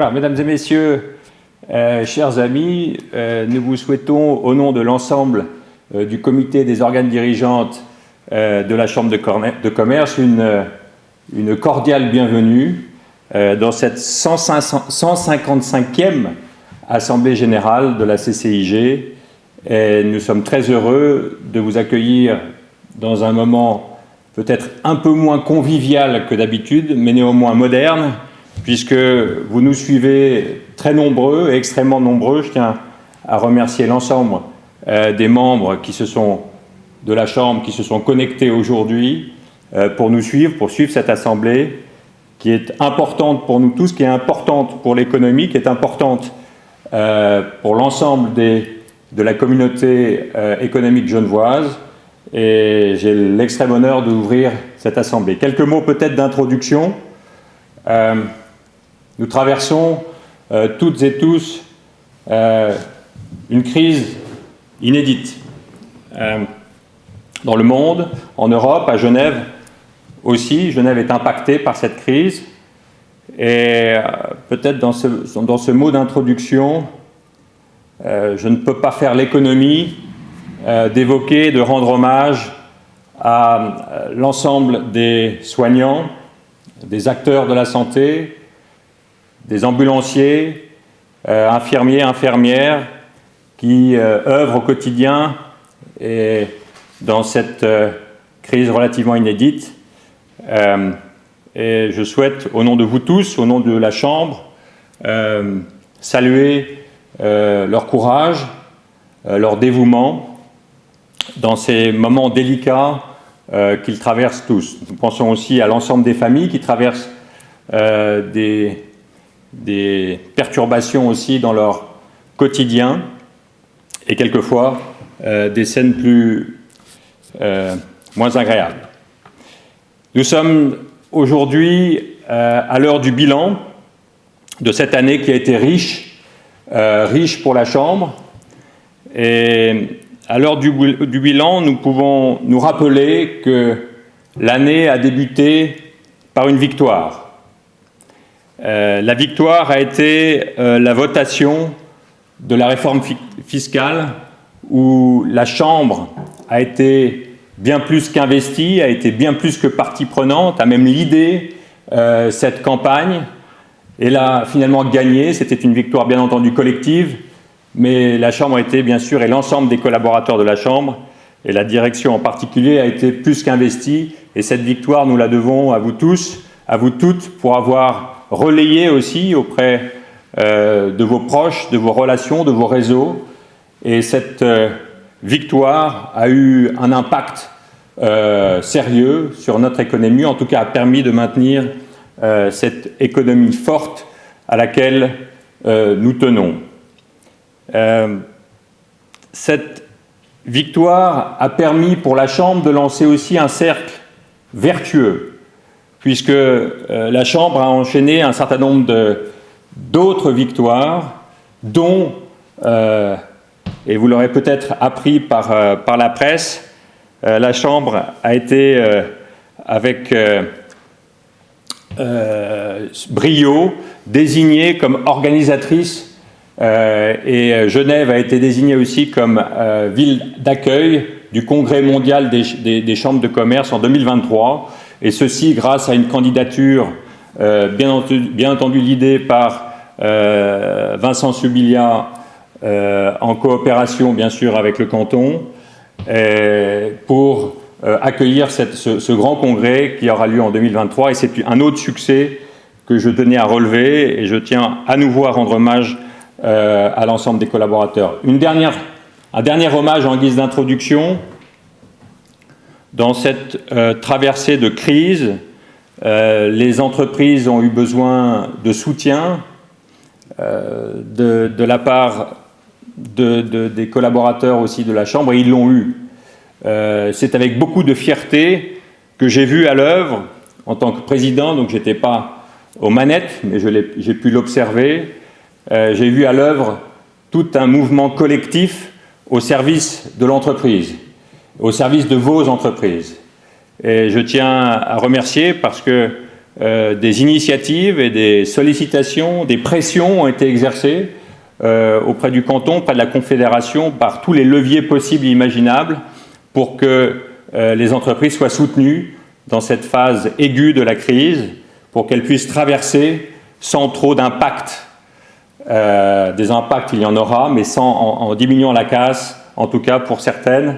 Voilà, mesdames et messieurs, chers amis, nous vous souhaitons, au nom de l'ensemble du comité des organes dirigeantes de la Chambre de commerce, une cordiale bienvenue dans cette 155e Assemblée générale de la CCIG. Et nous sommes très heureux de vous accueillir dans un moment peut-être un peu moins convivial que d'habitude, mais néanmoins moderne, puisque vous nous suivez très nombreux et extrêmement nombreux. Je tiens à remercier l'ensemble des membres de la Chambre qui se sont connectés aujourd'hui pour nous suivre, pour suivre cette Assemblée qui est importante pour nous tous, qui est importante pour l'économie, qui est importante pour l'ensemble de la communauté économique genevoise. Et j'ai l'extrême honneur d'ouvrir cette Assemblée. Quelques mots peut-être d'introduction. Nous traversons toutes et tous une crise inédite dans le monde, en Europe, à Genève aussi. Genève est impactée par cette crise. Et peut-être dans ce mot d'introduction, je ne peux pas faire l'économie d'évoquer, de rendre hommage à l'ensemble des soignants, des acteurs de la santé, des ambulanciers, infirmiers, infirmières, qui œuvrent au quotidien et dans cette crise relativement inédite. Et je souhaite, au nom de vous tous, au nom de la Chambre, saluer leur courage, leur dévouement dans ces moments délicats qu'ils traversent tous. Nous pensons aussi à l'ensemble des familles qui traversent des perturbations aussi dans leur quotidien et quelquefois des scènes moins agréables. Nous sommes aujourd'hui à l'heure du bilan de cette année qui a été riche pour la Chambre. Et à l'heure du bilan, nous pouvons nous rappeler que l'année a débuté par une victoire. La victoire a été la votation de la réforme fiscale où la Chambre a été bien plus qu'investie, a été bien plus que partie prenante, a même lidé cette campagne et l'a finalement gagnée. C'était une victoire bien entendu collective, mais la Chambre a été bien sûr, et l'ensemble des collaborateurs de la Chambre, et la direction en particulier, a été plus qu'investie. Et cette victoire, nous la devons à vous tous, à vous toutes, pour avoir relayé aussi auprès de vos proches, de vos relations, de vos réseaux. Et cette victoire a eu un impact sérieux sur notre économie, en tout cas a permis de maintenir cette économie forte à laquelle nous tenons. Cette victoire a permis pour la Chambre de lancer aussi un cercle vertueux, puisque la Chambre a enchaîné un certain nombre d'autres victoires, dont, et vous l'aurez peut-être appris par la presse, la Chambre a été, avec brio, désignée comme organisatrice et Genève a été désignée aussi comme ville d'accueil du Congrès mondial des chambres de commerce en 2023, et ceci grâce à une candidature bien entendu l'idée par Vincent Subilia en coopération bien sûr avec le canton pour accueillir ce grand congrès qui aura lieu en 2023, et c'est un autre succès que je tenais à relever, et je tiens à nouveau à rendre hommage à l'ensemble des collaborateurs. Un dernier hommage en guise d'introduction. Dans cette traversée de crise, les entreprises ont eu besoin de soutien de la part des collaborateurs aussi de la Chambre, et ils l'ont eu. C'est avec beaucoup de fierté que j'ai vu à l'œuvre, en tant que président, donc je n'étais pas aux manettes, mais j'ai pu l'observer. J'ai vu à l'œuvre tout un mouvement collectif au service de l'entreprise, au service de vos entreprises. Et je tiens à remercier parce que des initiatives et des sollicitations, des pressions ont été exercées auprès du canton, auprès de la Confédération, par tous les leviers possibles et imaginables pour que les entreprises soient soutenues dans cette phase aiguë de la crise, pour qu'elles puissent traverser sans trop d'impact. Des impacts, il y en aura, mais en diminuant la casse, en tout cas pour certaines,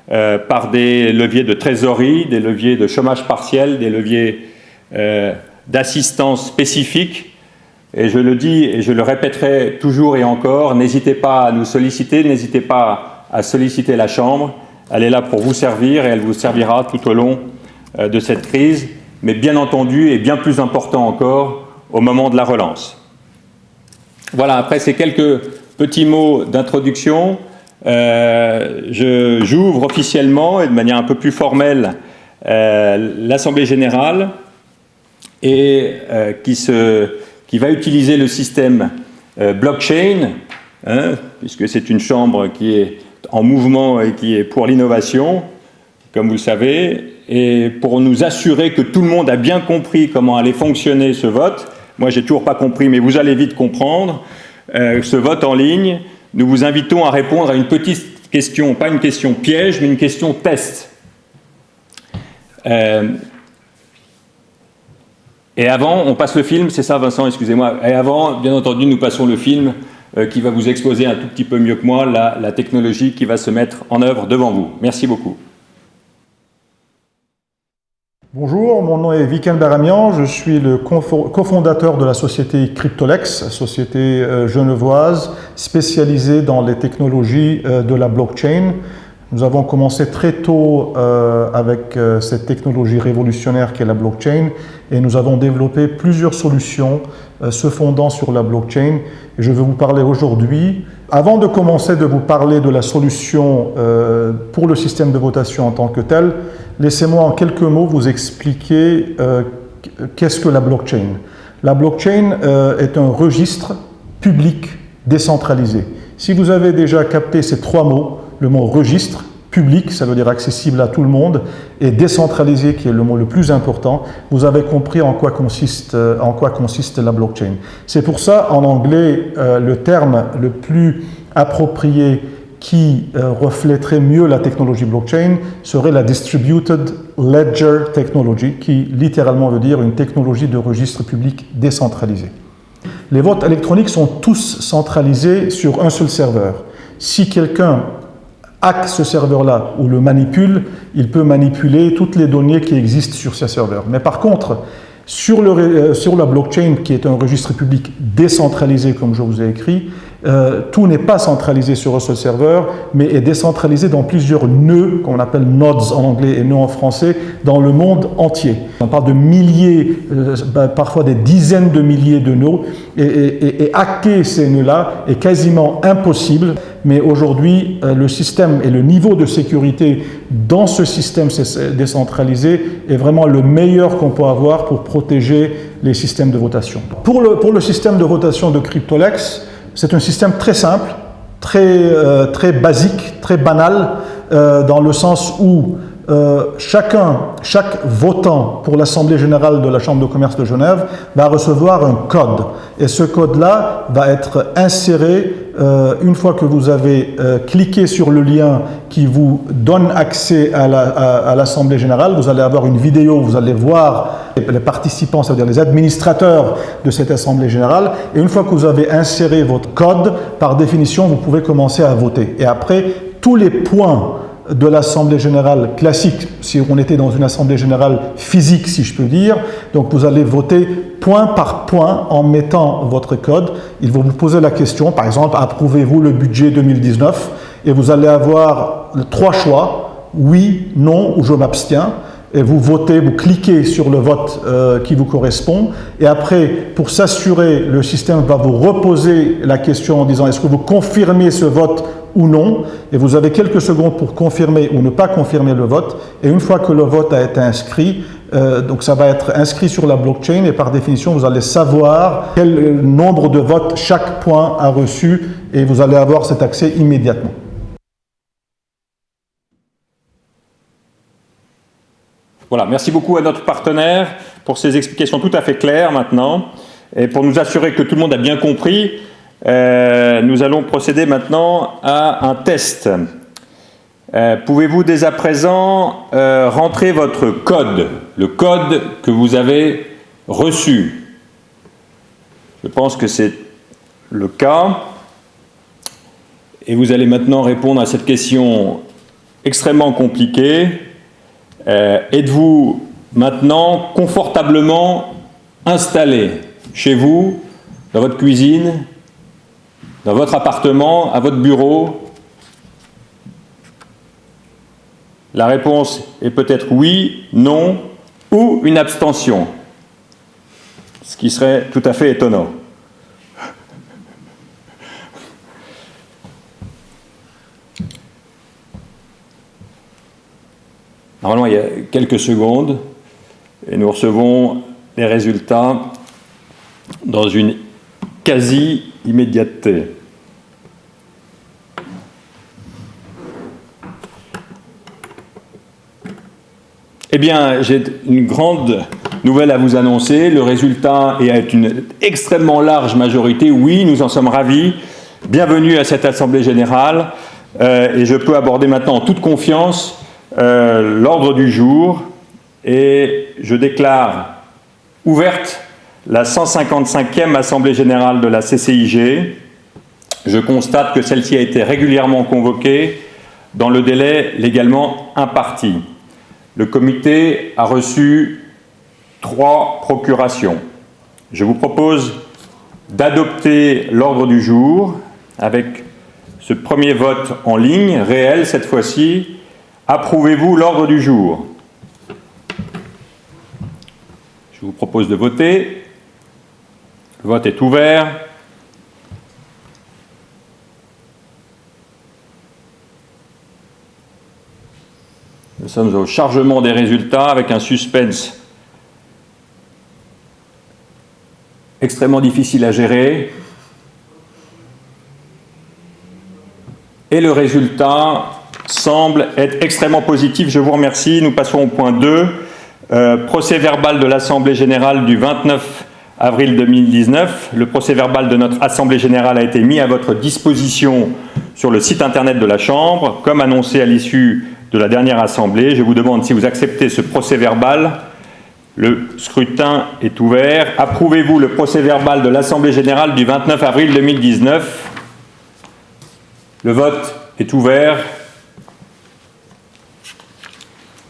par des leviers de trésorerie, des leviers de chômage partiel, des leviers d'assistance spécifique. Et je le dis et je le répéterai toujours et encore, n'hésitez pas à nous solliciter, n'hésitez pas à solliciter la Chambre. Elle est là pour vous servir et elle vous servira tout au long de cette crise, mais bien entendu et bien plus important encore au moment de la relance. Voilà, après ces quelques petits mots d'introduction, j'ouvre officiellement et de manière un peu plus formelle l'Assemblée générale et qui va utiliser le système blockchain, puisque c'est une chambre qui est en mouvement et qui est pour l'innovation, comme vous le savez, et pour nous assurer que tout le monde a bien compris comment allait fonctionner ce vote. Moi, j'ai toujours pas compris, mais vous allez vite comprendre. Ce vote en ligne, nous vous invitons à répondre à une petite question, pas une question piège, mais une question test. Et avant, on passe le film, c'est ça Vincent, excusez-moi. Et avant, bien entendu, nous passons le film qui va vous exposer un tout petit peu mieux que moi la technologie qui va se mettre en œuvre devant vous. Merci beaucoup. Bonjour, mon nom est Viken Baramian, je suis le cofondateur de la société Cryptolex, société genevoise spécialisée dans les technologies de la blockchain. Nous avons commencé très tôt avec cette technologie révolutionnaire qu'est la blockchain et nous avons développé plusieurs solutions se fondant sur la blockchain. Et je vais vous parler aujourd'hui. Avant de commencer de vous parler de la solution pour le système de votation en tant que tel, laissez-moi en quelques mots vous expliquer qu'est-ce que la blockchain. La blockchain est un registre public décentralisé. Si vous avez déjà capté ces trois mots, le mot registre, public, ça veut dire accessible à tout le monde, et décentralisé, qui est le mot le plus important, vous avez compris en quoi consiste la blockchain. C'est pour ça, en anglais, le terme le plus approprié qui reflèterait mieux la technologie blockchain serait la Distributed Ledger Technology, qui littéralement veut dire une technologie de registre public décentralisé. Les votes électroniques sont tous centralisés sur un seul serveur. Si quelqu'un hack ce serveur-là ou le manipule, il peut manipuler toutes les données qui existent sur ce serveur. Mais par contre, sur la blockchain, qui est un registre public décentralisé, comme je vous ai écrit, tout n'est pas centralisé sur un seul serveur, mais est décentralisé dans plusieurs nœuds, qu'on appelle nodes en anglais et nœuds en français, dans le monde entier. On parle de milliers, parfois des dizaines de milliers de nœuds, et hacker ces nœuds-là est quasiment impossible. Mais aujourd'hui, le système et le niveau de sécurité dans ce système décentralisé est vraiment le meilleur qu'on peut avoir pour protéger les systèmes de votation. Pour le système de votation de Cryptolex, c'est un système très simple, très basique, très banal, dans le sens où chaque votant pour l'Assemblée générale de la Chambre de commerce de Genève va recevoir un code. Et ce code-là va être inséré une fois que vous avez cliqué sur le lien qui vous donne accès à l'Assemblée générale. Vous allez avoir une vidéo, vous allez voir les participants, c'est-à-dire les administrateurs de cette Assemblée générale. Et une fois que vous avez inséré votre code, par définition, vous pouvez commencer à voter. Et après, tous les points de l'Assemblée générale classique, si on était dans une Assemblée générale physique, si je peux dire, donc vous allez voter point par point en mettant votre code. Ils vont vous poser la question, par exemple, approuvez-vous le budget 2019? Et vous allez avoir trois choix, oui, non ou je m'abstiens. Et vous votez, vous cliquez sur le vote qui vous correspond. Et après, pour s'assurer, le système va vous reposer la question en disant est-ce que vous confirmez ce vote ou non, et vous avez quelques secondes pour confirmer ou ne pas confirmer le vote, et une fois que le vote a été inscrit, donc ça va être inscrit sur la blockchain, et par définition, vous allez savoir quel nombre de votes chaque point a reçu, et vous allez avoir cet accès immédiatement. Voilà, merci beaucoup à notre partenaire pour ces explications tout à fait claires maintenant. Et pour nous assurer que tout le monde a bien compris, nous allons procéder maintenant à un test. Pouvez-vous dès à présent rentrer votre code, le code que vous avez reçu? Je pense que c'est le cas. Et vous allez maintenant répondre à cette question extrêmement compliquée. Êtes-vous maintenant confortablement installé chez vous, dans votre cuisine, dans votre appartement, à votre bureau? La réponse est peut-être oui, non ou une abstention, ce qui serait tout à fait étonnant. Normalement, il y a quelques secondes et nous recevons les résultats dans une quasi-immédiateté. Eh bien, j'ai une grande nouvelle à vous annoncer. Le résultat est à une extrêmement large majorité. Oui, nous en sommes ravis. Bienvenue à cette Assemblée générale. Et je peux aborder maintenant en toute confiance l'ordre du jour. Et je déclare ouverte la 155e Assemblée générale de la CCIG. Je constate que celle-ci a été régulièrement convoquée dans le délai légalement imparti. Le comité a reçu 3 procurations. Je vous propose d'adopter l'ordre du jour avec ce premier vote en ligne, réel cette fois-ci. Approuvez-vous l'ordre du jour? Je vous propose de voter. Le vote est ouvert. Nous sommes au chargement des résultats avec un suspense extrêmement difficile à gérer. Et le résultat semble être extrêmement positif. Je vous remercie. Nous passons au point 2. Procès-verbal de l'Assemblée générale du 29 avril 2019. Le procès-verbal de notre Assemblée générale a été mis à votre disposition sur le site internet de la Chambre, comme annoncé à l'issue de la dernière Assemblée. Je vous demande si vous acceptez ce procès-verbal. Le scrutin est ouvert. Approuvez-vous le procès-verbal de l'Assemblée générale du 29 avril 2019? Le vote est ouvert.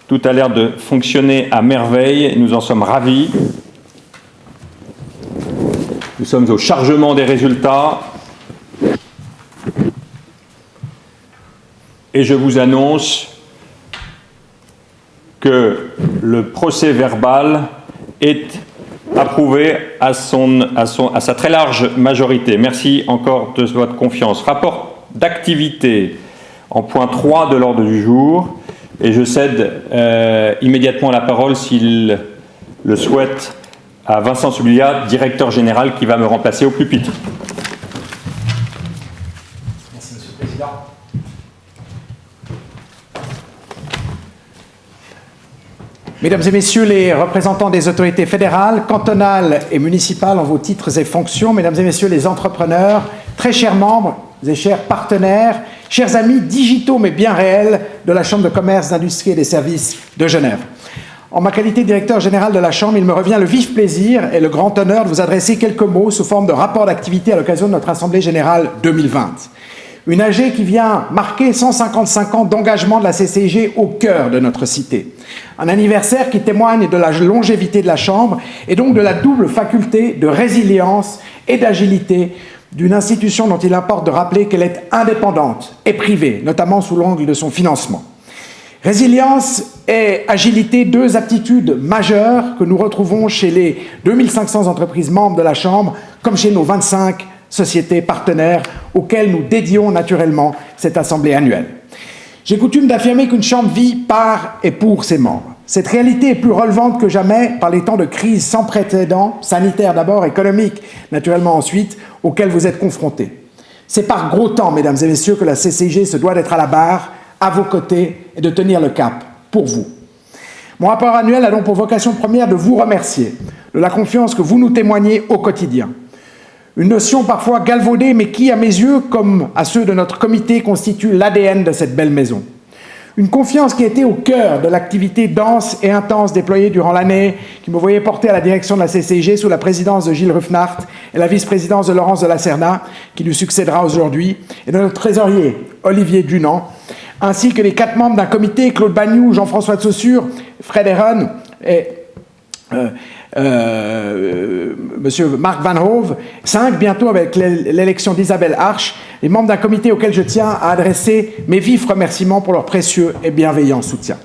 Tout a l'air de fonctionner à merveille. Nous en sommes ravis. Nous sommes au chargement des résultats. Et je vous annonce que le procès-verbal est approuvé à sa très large majorité. Merci encore de votre confiance. Rapport d'activité en point 3 de l'ordre du jour. Et je cède immédiatement la parole, s'il le souhaite, à Vincent Soubilia, directeur général, qui va me remplacer au pupitre. Merci, Monsieur le Président. Mesdames et Messieurs les représentants des autorités fédérales, cantonales et municipales en vos titres et fonctions, Mesdames et Messieurs les entrepreneurs, très chers membres et chers partenaires, chers amis digitaux mais bien réels de la Chambre de commerce, d'industrie et des services de Genève. En ma qualité de directeur général de la Chambre, il me revient le vif plaisir et le grand honneur de vous adresser quelques mots sous forme de rapport d'activité à l'occasion de notre Assemblée générale 2020. Une AG qui vient marquer 155 ans d'engagement de la CCIG au cœur de notre cité. Un anniversaire qui témoigne de la longévité de la Chambre et donc de la double faculté de résilience et d'agilité d'une institution dont il importe de rappeler qu'elle est indépendante et privée, notamment sous l'angle de son financement. Résilience et agilité, 2 aptitudes majeures que nous retrouvons chez les 2500 entreprises membres de la Chambre, comme chez nos 25 sociétés partenaires auxquelles nous dédions naturellement cette assemblée annuelle. J'ai coutume d'affirmer qu'une Chambre vit par et pour ses membres. Cette réalité est plus relevante que jamais par les temps de crise sans précédent, sanitaire d'abord, économique naturellement ensuite, auxquels vous êtes confrontés. C'est par gros temps, mesdames et messieurs, que la CCIG se doit d'être à la barre, à vos côtés et de tenir le cap pour vous. Mon rapport annuel a donc pour vocation première de vous remercier de la confiance que vous nous témoignez au quotidien. Une notion parfois galvaudée, mais qui, à mes yeux, comme à ceux de notre comité, constitue l'ADN de cette belle maison. Une confiance qui était au cœur de l'activité dense et intense déployée durant l'année, qui me voyait porter à la direction de la CCIG sous la présidence de Gilles Ruffnart et la vice-présidence de Laurence de la Serna, qui lui succédera aujourd'hui, et de notre trésorier, Olivier Dunant, ainsi que les 4 membres d'un comité, Claude Bagnoux, Jean-François de Saussure, Fred Heron et Monsieur Marc Van Hove, 5 bientôt avec l'élection d'Isabelle Arche, les membres d'un comité auquel je tiens à adresser mes vifs remerciements pour leur précieux et bienveillant soutien.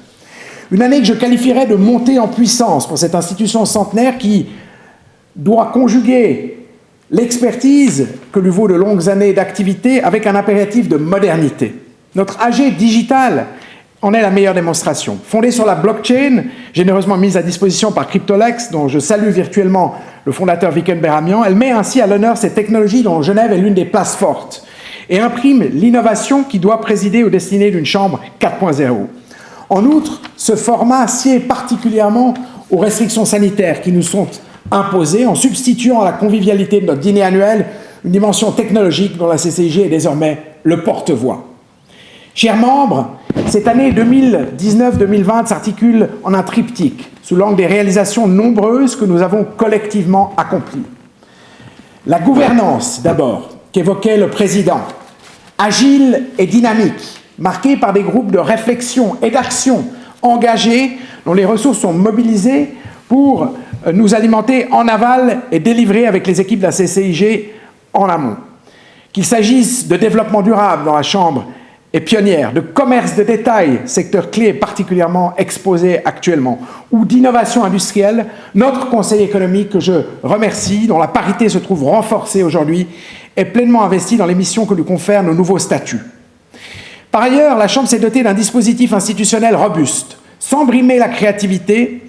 Une année que je qualifierais de montée en puissance pour cette institution centenaire qui doit conjuguer l'expertise que lui vaut de longues années d'activité avec un impératif de modernité. Notre AG digital en est la meilleure démonstration. Fondée sur la blockchain, généreusement mise à disposition par Cryptolex, dont je salue virtuellement le fondateur Viken Beramian, elle met ainsi à l'honneur cette technologie dont Genève est l'une des places fortes et imprime l'innovation qui doit présider aux destinées d'une chambre 4.0. En outre, ce format sied particulièrement aux restrictions sanitaires qui nous sont imposées en substituant à la convivialité de notre dîner annuel une dimension technologique dont la CCIG est désormais le porte-voix. Chers membres, cette année 2019-2020 s'articule en un triptyque sous l'angle des réalisations nombreuses que nous avons collectivement accomplies. La gouvernance, d'abord, qu'évoquait le président, agile et dynamique, marquée par des groupes de réflexion et d'action engagés dont les ressources sont mobilisées pour nous alimenter en aval et délivrer avec les équipes de la CCIG en amont. Qu'il s'agisse de développement durable dans la Chambre et pionnière, de commerce de détail, secteur clé particulièrement exposé actuellement, ou d'innovation industrielle, notre Conseil économique, que je remercie, dont la parité se trouve renforcée aujourd'hui, est pleinement investi dans les missions que lui confèrent nos nouveaux statuts. Par ailleurs, la Chambre s'est dotée d'un dispositif institutionnel robuste. Sans brimer la créativité,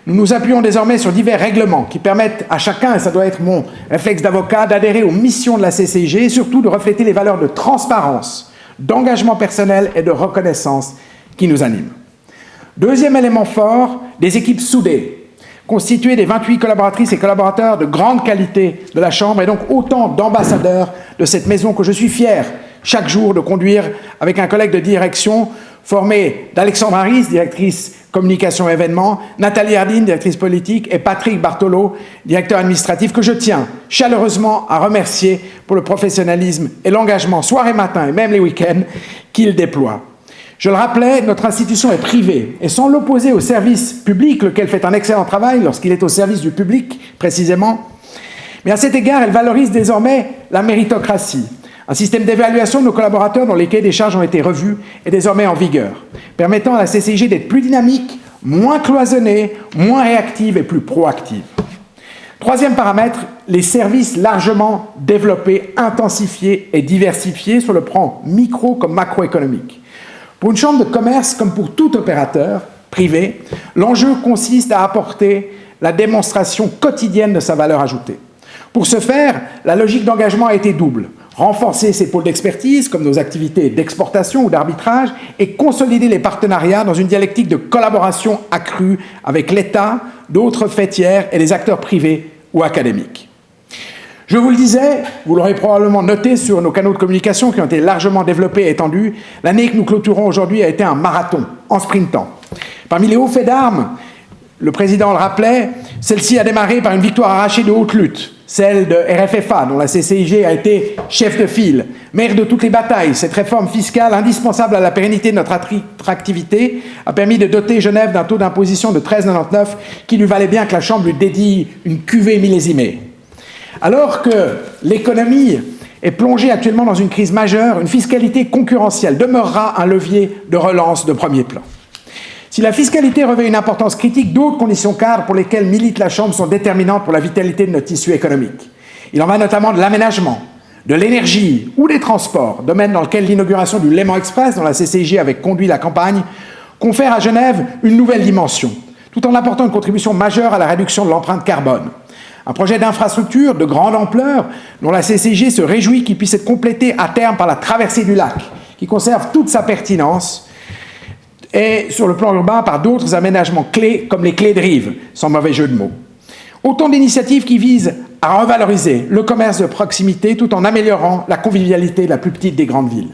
nous nous appuyons désormais sur divers règlements qui permettent à chacun, et ça doit être mon réflexe d'avocat, d'adhérer aux missions de la CCIG et surtout de refléter les valeurs de transparence, d'engagement personnel et de reconnaissance qui nous animent. Deuxième élément fort, des équipes soudées, constituées des 28 collaboratrices et collaborateurs de grande qualité de la Chambre et donc autant d'ambassadeurs de cette maison que je suis fier chaque jour de conduire avec un collègue de direction formé d'Alexandre Harris, directrice communication et événements, Nathalie Hardine, directrice politique, et Patrick Bartolo, directeur administratif, que je tiens chaleureusement à remercier pour le professionnalisme et l'engagement soir et matin, et même les week-ends, qu'ils déploient. Je le rappelais, notre institution est privée, et sans l'opposer au service public, lequel fait un excellent travail lorsqu'il est au service du public, précisément, mais à cet égard, elle valorise désormais la méritocratie. Un système d'évaluation de nos collaborateurs dont les cahiers des charges ont été revus est désormais en vigueur, permettant à la CCIG d'être plus dynamique, moins cloisonnée, moins réactive et plus proactive. Troisième paramètre, les services largement développés, intensifiés et diversifiés sur le plan micro comme macroéconomique. Pour une chambre de commerce comme pour tout opérateur privé, l'enjeu consiste à apporter la démonstration quotidienne de sa valeur ajoutée. Pour ce faire, la logique d'engagement a été double. Renforcer ses pôles d'expertise, comme nos activités d'exportation ou d'arbitrage, et consolider les partenariats dans une dialectique de collaboration accrue avec l'État, d'autres faits tiers et les acteurs privés ou académiques. Je vous le disais, vous l'aurez probablement noté sur nos canaux de communication qui ont été largement développés et étendus, l'année que nous clôturons aujourd'hui a été un marathon, en sprintant. Parmi les hauts faits d'armes, le président le rappelait, celle-ci a démarré par une victoire arrachée de haute lutte, celle de RFFA, dont la CCIG a été chef de file, mère de toutes les batailles. Cette réforme fiscale, indispensable à la pérennité de notre activité, a permis de doter Genève d'un taux d'imposition de 13,99 qui lui valait bien que la Chambre lui dédie une cuvée millésimée. Alors que l'économie est plongée actuellement dans une crise majeure, une fiscalité concurrentielle demeurera un levier de relance de premier plan. Si la fiscalité revêt une importance critique, d'autres conditions cadres pour lesquelles milite la Chambre sont déterminantes pour la vitalité de notre tissu économique. Il en va notamment de l'aménagement, de l'énergie ou des transports, domaine dans lequel l'inauguration du Léman Express, dont la CCIG avait conduit la campagne, confère à Genève une nouvelle dimension, tout en apportant une contribution majeure à la réduction de l'empreinte carbone. Un projet d'infrastructure de grande ampleur dont la CCIG se réjouit qu'il puisse être complété à terme par la traversée du lac, qui conserve toute sa pertinence et sur le plan urbain par d'autres aménagements clés comme les clés de rive, sans mauvais jeu de mots. Autant d'initiatives qui visent à revaloriser le commerce de proximité tout en améliorant la convivialité de la plus petite des grandes villes.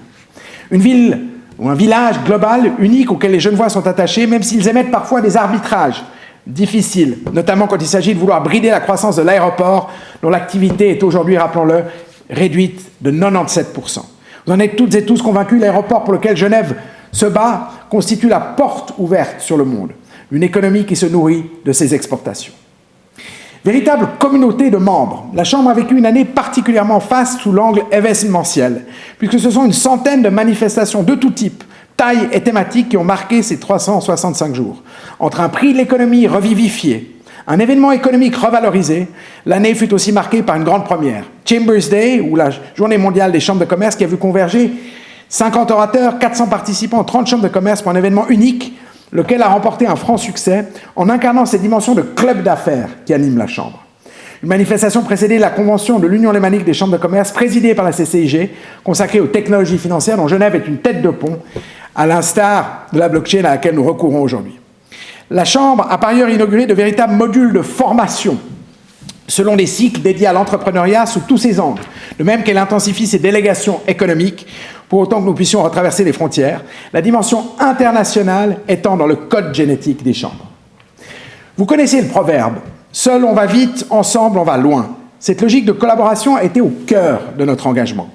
Une ville ou un village global unique auquel les Genevois sont attachés, même s'ils émettent parfois des arbitrages difficiles, notamment quand il s'agit de vouloir brider la croissance de l'aéroport, dont l'activité est aujourd'hui, rappelons-le, réduite de 97%. Vous en êtes toutes et tous convaincus, l'aéroport pour lequel Genève se bat constitue la porte ouverte sur le monde, une économie qui se nourrit de ses exportations. Véritable communauté de membres, la Chambre a vécu une année particulièrement faste sous l'angle événementiel, puisque ce sont une centaine de manifestations de tout type, taille et thématique qui ont marqué ces 365 jours. Entre un prix de l'économie revivifié, un événement économique revalorisé, l'année fut aussi marquée par une grande première, Chambers Day, ou la Journée mondiale des chambres de commerce, qui a vu converger 50 orateurs, 400 participants, 30 chambres de commerce pour un événement unique, lequel a remporté un franc succès en incarnant cette dimension de club d'affaires qui anime la Chambre. Une manifestation précédée la convention de l'Union lémanique des chambres de commerce, présidée par la CCIG, consacrée aux technologies financières, dont Genève est une tête de pont, à l'instar de la blockchain à laquelle nous recourons aujourd'hui. La Chambre a par ailleurs inauguré de véritables modules de formation selon des cycles dédiés à l'entrepreneuriat sous tous ses angles, de même qu'elle intensifie ses délégations économiques pour autant que nous puissions retraverser les frontières, la dimension internationale étant dans le code génétique des chambres. Vous connaissez le proverbe « Seul on va vite, ensemble on va loin ». Cette logique de collaboration a été au cœur de notre engagement.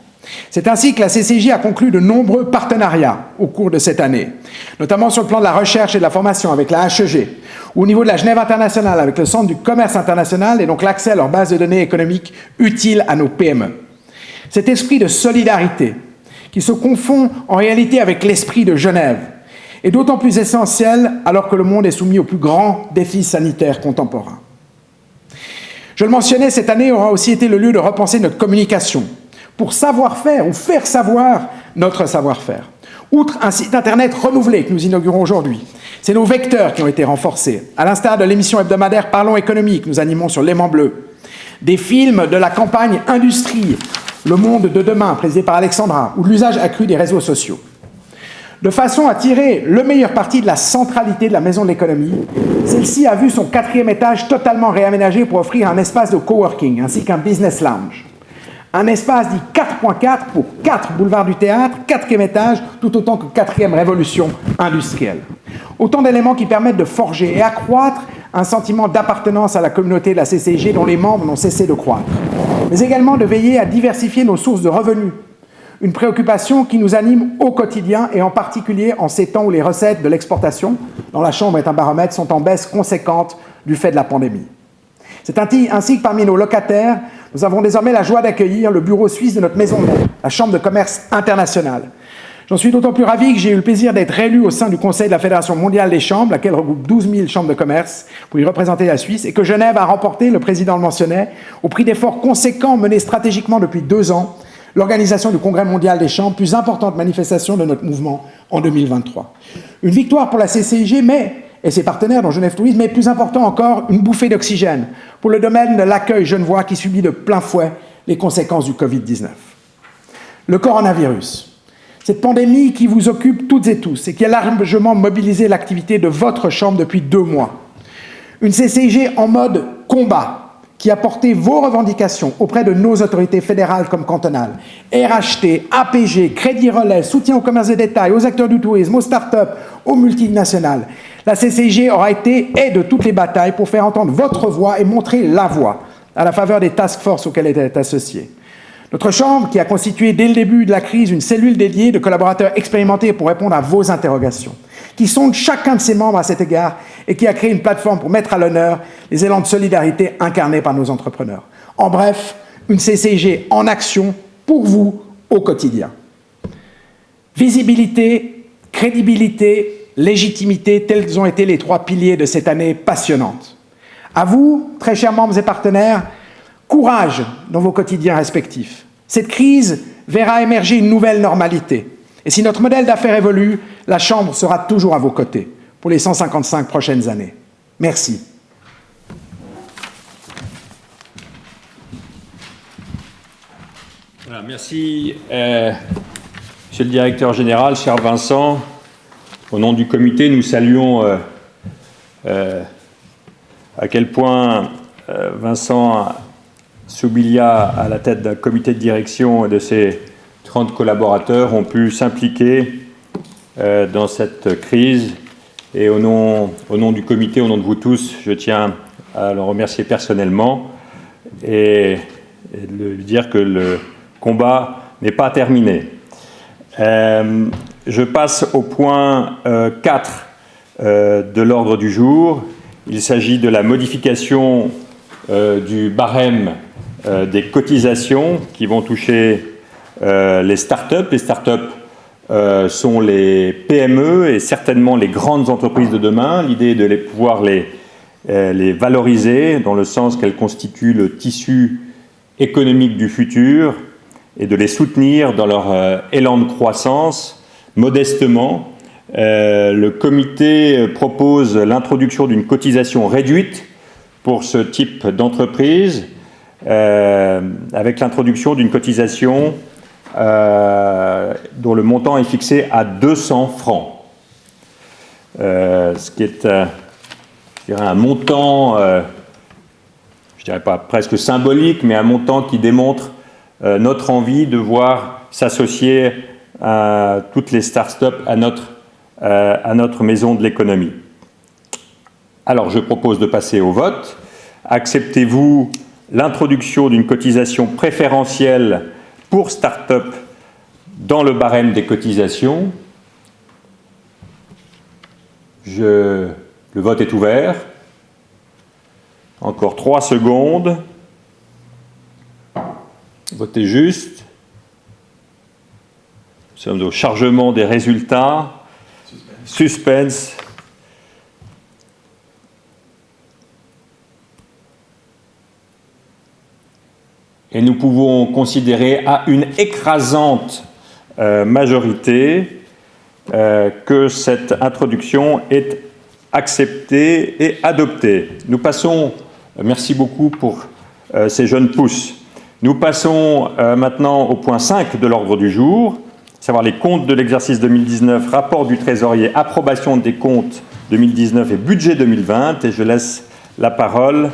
C'est ainsi que la CCJ a conclu de nombreux partenariats au cours de cette année, notamment sur le plan de la recherche et de la formation avec la HEG, ou au niveau de la Genève internationale avec le Centre du commerce international et donc l'accès à leurs bases de données économiques utiles à nos PME. Cet esprit de solidarité, qui se confond en réalité avec l'esprit de Genève, est d'autant plus essentiel alors que le monde est soumis aux plus grands défis sanitaires contemporains. Je le mentionnais, cette année aura aussi été le lieu de repenser notre communication, pour savoir-faire ou faire savoir notre savoir-faire. Outre un site internet renouvelé que nous inaugurons aujourd'hui, c'est nos vecteurs qui ont été renforcés, à l'instar de l'émission hebdomadaire Parlons économie que nous animons sur l'Aimant Bleu, des films de la campagne Industrie, Le monde de demain, présidé par Alexandra, ou de l'usage accru des réseaux sociaux. De façon à tirer le meilleur parti de la centralité de la Maison de l'économie, celle-ci a vu son 4e étage totalement réaménagé pour offrir un espace de coworking ainsi qu'un business lounge. Un espace dit 4.4 pour 4 boulevards du théâtre, 4e étage, tout autant que 4e révolution industrielle. Autant d'éléments qui permettent de forger et accroître un sentiment d'appartenance à la communauté de la CCIG dont les membres n'ont cessé de croître. Mais également de veiller à diversifier nos sources de revenus. Une préoccupation qui nous anime au quotidien et en particulier en ces temps où les recettes de l'exportation, dont la Chambre est un baromètre, sont en baisse conséquente du fait de la pandémie. C'est ainsi que parmi nos locataires, nous avons désormais la joie d'accueillir le bureau suisse de notre maison mère, la Chambre de commerce internationale. J'en suis d'autant plus ravi que j'ai eu le plaisir d'être réélu au sein du Conseil de la Fédération mondiale des chambres, laquelle regroupe 12 000 chambres de commerce, pour y représenter la Suisse, et que Genève a remporté, le président le mentionnait, au prix d'efforts conséquents menés stratégiquement depuis 2 ans, l'organisation du Congrès mondial des chambres, plus importante manifestation de notre mouvement en 2023. Une victoire pour la CCIG, et ses partenaires dans Genève Tourisme, mais plus important encore, une bouffée d'oxygène pour le domaine de l'accueil genevois qui subit de plein fouet les conséquences du Covid-19. Le coronavirus, cette pandémie qui vous occupe toutes et tous et qui a largement mobilisé l'activité de votre chambre depuis 2 mois. Une CCIG en mode combat qui a porté vos revendications auprès de nos autorités fédérales comme cantonales, RHT, APG, Crédit Relais, soutien au commerce de détail, aux acteurs du tourisme, aux start-up, aux multinationales. La CCIG aura été et de toutes les batailles pour faire entendre votre voix et montrer la voix à la faveur des task force auxquelles elle est associée. Notre Chambre, qui a constitué dès le début de la crise une cellule dédiée de collaborateurs expérimentés pour répondre à vos interrogations, qui sonde chacun de ses membres à cet égard et qui a créé une plateforme pour mettre à l'honneur les élans de solidarité incarnés par nos entrepreneurs. En bref, une CCIG en action pour vous au quotidien. Visibilité, crédibilité, légitimité, tels ont été les 3 piliers de cette année passionnante. À vous, très chers membres et partenaires, courage dans vos quotidiens respectifs. Cette crise verra émerger une nouvelle normalité. Et si notre modèle d'affaires évolue, la Chambre sera toujours à vos côtés pour les 155 prochaines années. Merci. Voilà, merci, Monsieur le Directeur Général, cher Vincent. Au nom du comité, nous saluons à quel point Vincent Soubilia, à la tête d'un comité de direction et de ses 30 collaborateurs, ont pu s'impliquer dans cette crise. Et au nom du comité, au nom de vous tous, je tiens à le remercier personnellement et de lui dire que le combat n'est pas terminé. Je passe au point 4 de l'ordre du jour. Il s'agit de la modification du barème des cotisations qui vont toucher les startups. Les startups sont les PME et certainement les grandes entreprises de demain. L'idée est de pouvoir les valoriser dans le sens qu'elles constituent le tissu économique du futur et de les soutenir dans leur élan de croissance modestement. Le comité propose l'introduction d'une cotisation réduite pour ce type d'entreprise, avec l'introduction d'une cotisation dont le montant est fixé à 200 francs. Ce qui est un montant, je dirais pas presque symbolique, mais un montant qui démontre notre envie de voir s'associer à toutes les start-up à notre maison de l'économie. Alors, je propose de passer au vote. Acceptez-vous l'introduction d'une cotisation préférentielle pour start-up dans le barème des cotisations? Le vote est ouvert. Encore 3 secondes. Votez juste. Nous sommes au chargement des résultats. Suspense. Et nous pouvons considérer à une écrasante majorité que cette introduction est acceptée et adoptée. Nous passons, merci beaucoup pour ces jeunes pouces. Nous passons maintenant au point 5 de l'ordre du jour, à savoir les comptes de l'exercice 2019, rapport du trésorier, approbation des comptes 2019 et budget 2020. Et je laisse la parole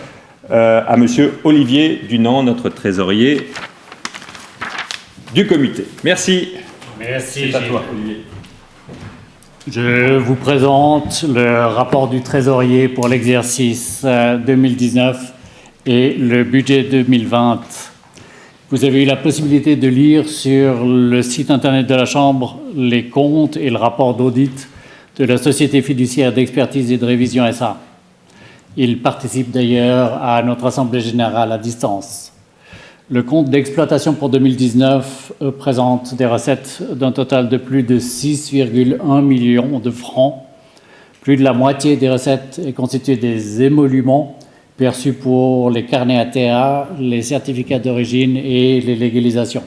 à Monsieur Olivier Dunant, notre trésorier du comité. Merci. Merci. C'est à toi, Olivier. Je vous présente le rapport du trésorier pour l'exercice 2019 et le budget 2020. Vous avez eu la possibilité de lire sur le site internet de la Chambre les comptes et le rapport d'audit de la Société fiduciaire d'expertise et de révision SA. Il participe d'ailleurs à notre Assemblée générale à distance. Le compte d'exploitation pour 2019 présente des recettes d'un total de plus de 6,1 millions de francs. Plus de la moitié des recettes est constituée des émoluments perçus pour les carnets ATA, les certificats d'origine et les légalisations.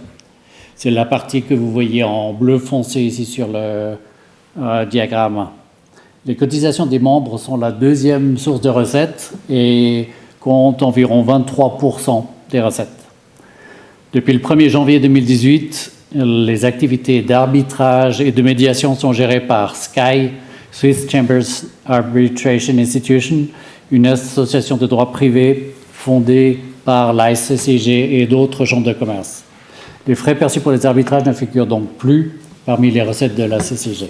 C'est la partie que vous voyez en bleu foncé ici sur le diagramme. Les cotisations des membres sont la deuxième source de recettes et comptent environ 23% des recettes. Depuis le 1er janvier 2018, les activités d'arbitrage et de médiation sont gérées par SCAI, Swiss Chambers Arbitration Institution, une association de droit privé fondée par la SCCG et d'autres chambres de commerce. Les frais perçus pour les arbitrages ne figurent donc plus parmi les recettes de la CCG.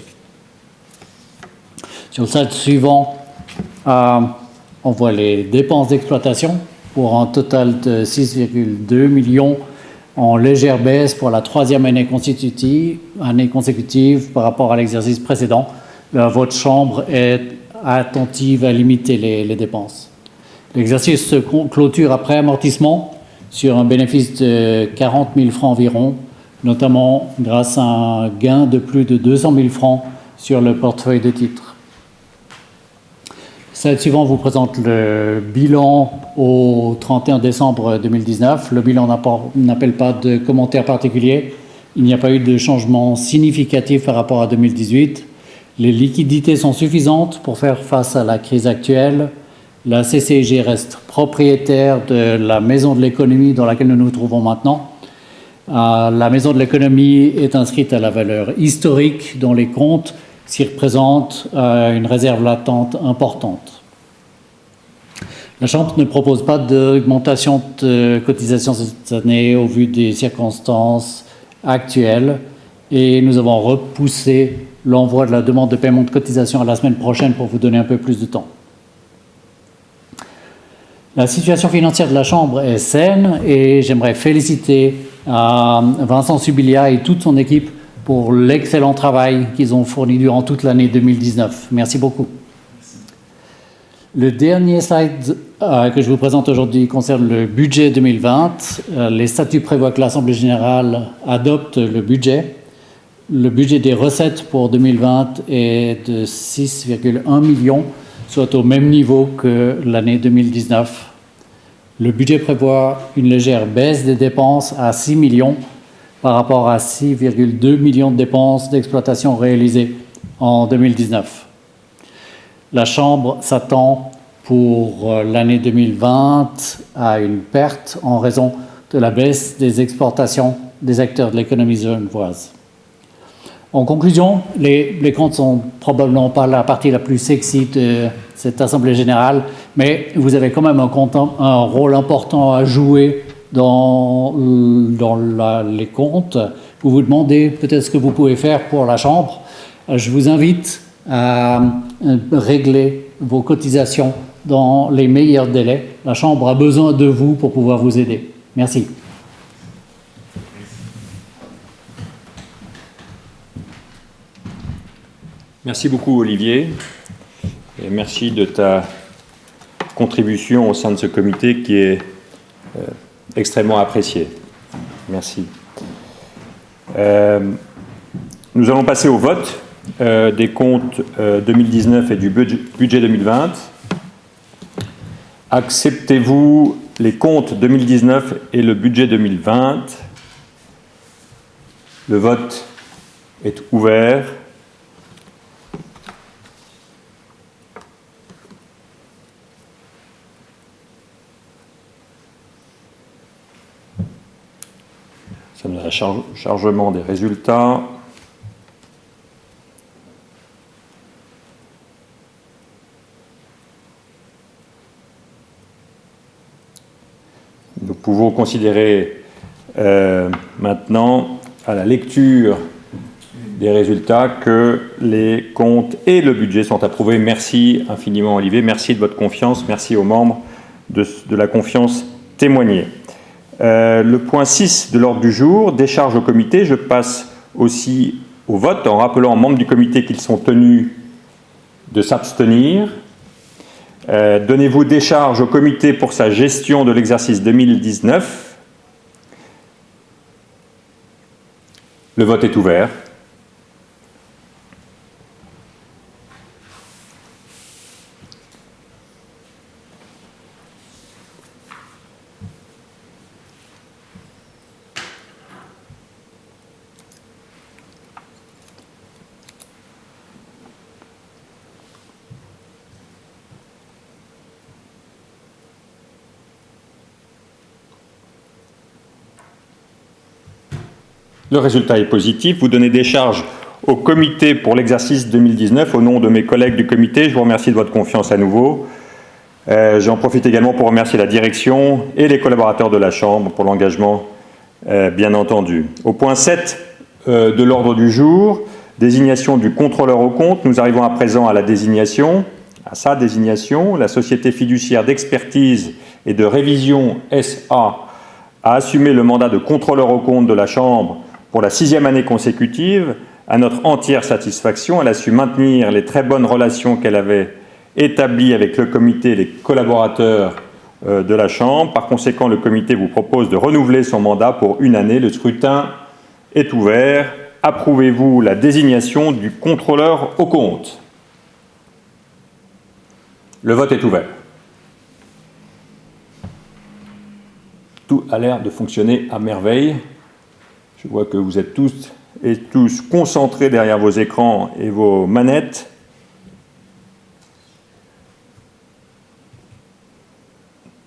Sur le slide suivant, on voit les dépenses d'exploitation pour un total de 6,2 millions en légère baisse pour la 3e année consécutive par rapport à l'exercice précédent. Votre Chambre est attentive à limiter les dépenses. L'exercice se clôture après amortissement sur un bénéfice de 40 000 francs environ, notamment grâce à un gain de plus de 200 000 francs sur le portefeuille de titres. Le slide suivant vous présente le bilan au 31 décembre 2019. Le bilan n'appelle pas de commentaires particuliers. Il n'y a pas eu de changement significatif par rapport à 2018. Les liquidités sont suffisantes pour faire face à la crise actuelle. La CCG reste propriétaire de la maison de l'économie dans laquelle nous nous trouvons maintenant. La maison de l'économie est inscrite à la valeur historique dans les comptes ce qui représente une réserve latente importante. La Chambre ne propose pas d'augmentation de cotisation cette année au vu des circonstances actuelles et nous avons repoussé l'envoi de la demande de paiement de cotisation à la semaine prochaine pour vous donner un peu plus de temps. La situation financière de la Chambre est saine et j'aimerais féliciter Vincent Subilia et toute son équipe pour l'excellent travail qu'ils ont fourni durant toute l'année 2019. Merci beaucoup. Le dernier slide que je vous présente aujourd'hui concerne le budget 2020. Les statuts prévoient que l'Assemblée générale adopte le budget. Le budget des recettes pour 2020 est de 6,1 millions, soit au même niveau que l'année 2019. Le budget prévoit une légère baisse des dépenses à 6 millions par rapport à 6,2 millions de dépenses d'exploitation réalisées en 2019. La Chambre s'attend pour l'année 2020 à une perte en raison de la baisse des exportations des acteurs de l'économie genevoise. En conclusion, les comptes ne sont probablement pas la partie la plus sexy de cette Assemblée générale, mais vous avez quand même un rôle important à jouer dans les comptes. Vous vous demandez peut-être ce que vous pouvez faire pour la Chambre. Je vous invite à régler vos cotisations dans les meilleurs délais. La Chambre a besoin de vous pour pouvoir vous aider. Merci. Merci beaucoup, Olivier, et merci de ta contribution au sein de ce comité qui est extrêmement apprécié. Merci. Nous allons passer au vote des comptes 2019 et du budget 2020. Acceptez-vous les comptes 2019 et le budget 2020? Le vote est ouvert. Ça me donne un chargement des résultats. Nous pouvons considérer maintenant, à la lecture des résultats, que les comptes et le budget sont approuvés. Merci infiniment, Olivier. Merci de votre confiance. Merci aux membres de la confiance témoignée. Le point 6 de l'ordre du jour, décharge au comité. Je passe aussi au vote en rappelant aux membres du comité qu'ils sont tenus de s'abstenir. Donnez-vous décharge au comité pour sa gestion de l'exercice 2019. Le vote est ouvert. Le résultat est positif. Vous donnez décharge au comité pour l'exercice 2019. Au nom de mes collègues du comité, je vous remercie de votre confiance à nouveau. J'en profite également pour remercier la direction et les collaborateurs de la Chambre pour l'engagement, bien entendu. Au point 7 de l'ordre du jour, désignation du contrôleur aux comptes. Nous arrivons à présent à sa désignation. La société fiduciaire d'expertise et de révision SA a assumé le mandat de contrôleur aux comptes de la Chambre pour la 6e année consécutive. À notre entière satisfaction, elle a su maintenir les très bonnes relations qu'elle avait établies avec le comité et les collaborateurs de la Chambre. Par conséquent, le comité vous propose de renouveler son mandat pour 1 année. Le scrutin est ouvert. Approuvez-vous la désignation du contrôleur aux comptes? Le vote est ouvert. Tout a l'air de fonctionner à merveille. Je vois que vous êtes tous concentrés derrière vos écrans et vos manettes.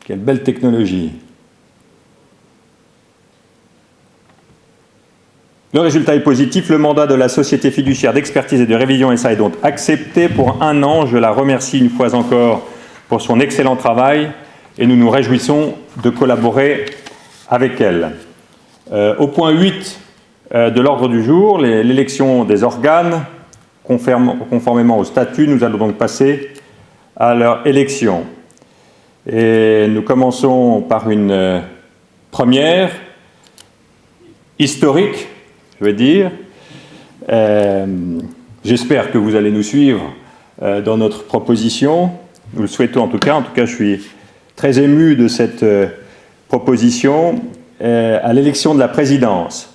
Quelle belle technologie. Le résultat est positif. Le mandat de la société fiduciaire d'expertise et de révision SA est donc accepté pour 1 an. Je la remercie une fois encore pour son excellent travail et nous nous réjouissons de collaborer avec elle. Au point 8 de l'ordre du jour, l'élection des organes, conformément au statut, nous allons donc passer à leur élection. Et nous commençons par une première, historique, je veux dire. J'espère que vous allez nous suivre dans notre proposition. Nous le souhaitons en tout cas. En tout cas, je suis très ému de cette proposition. À l'élection de la présidence,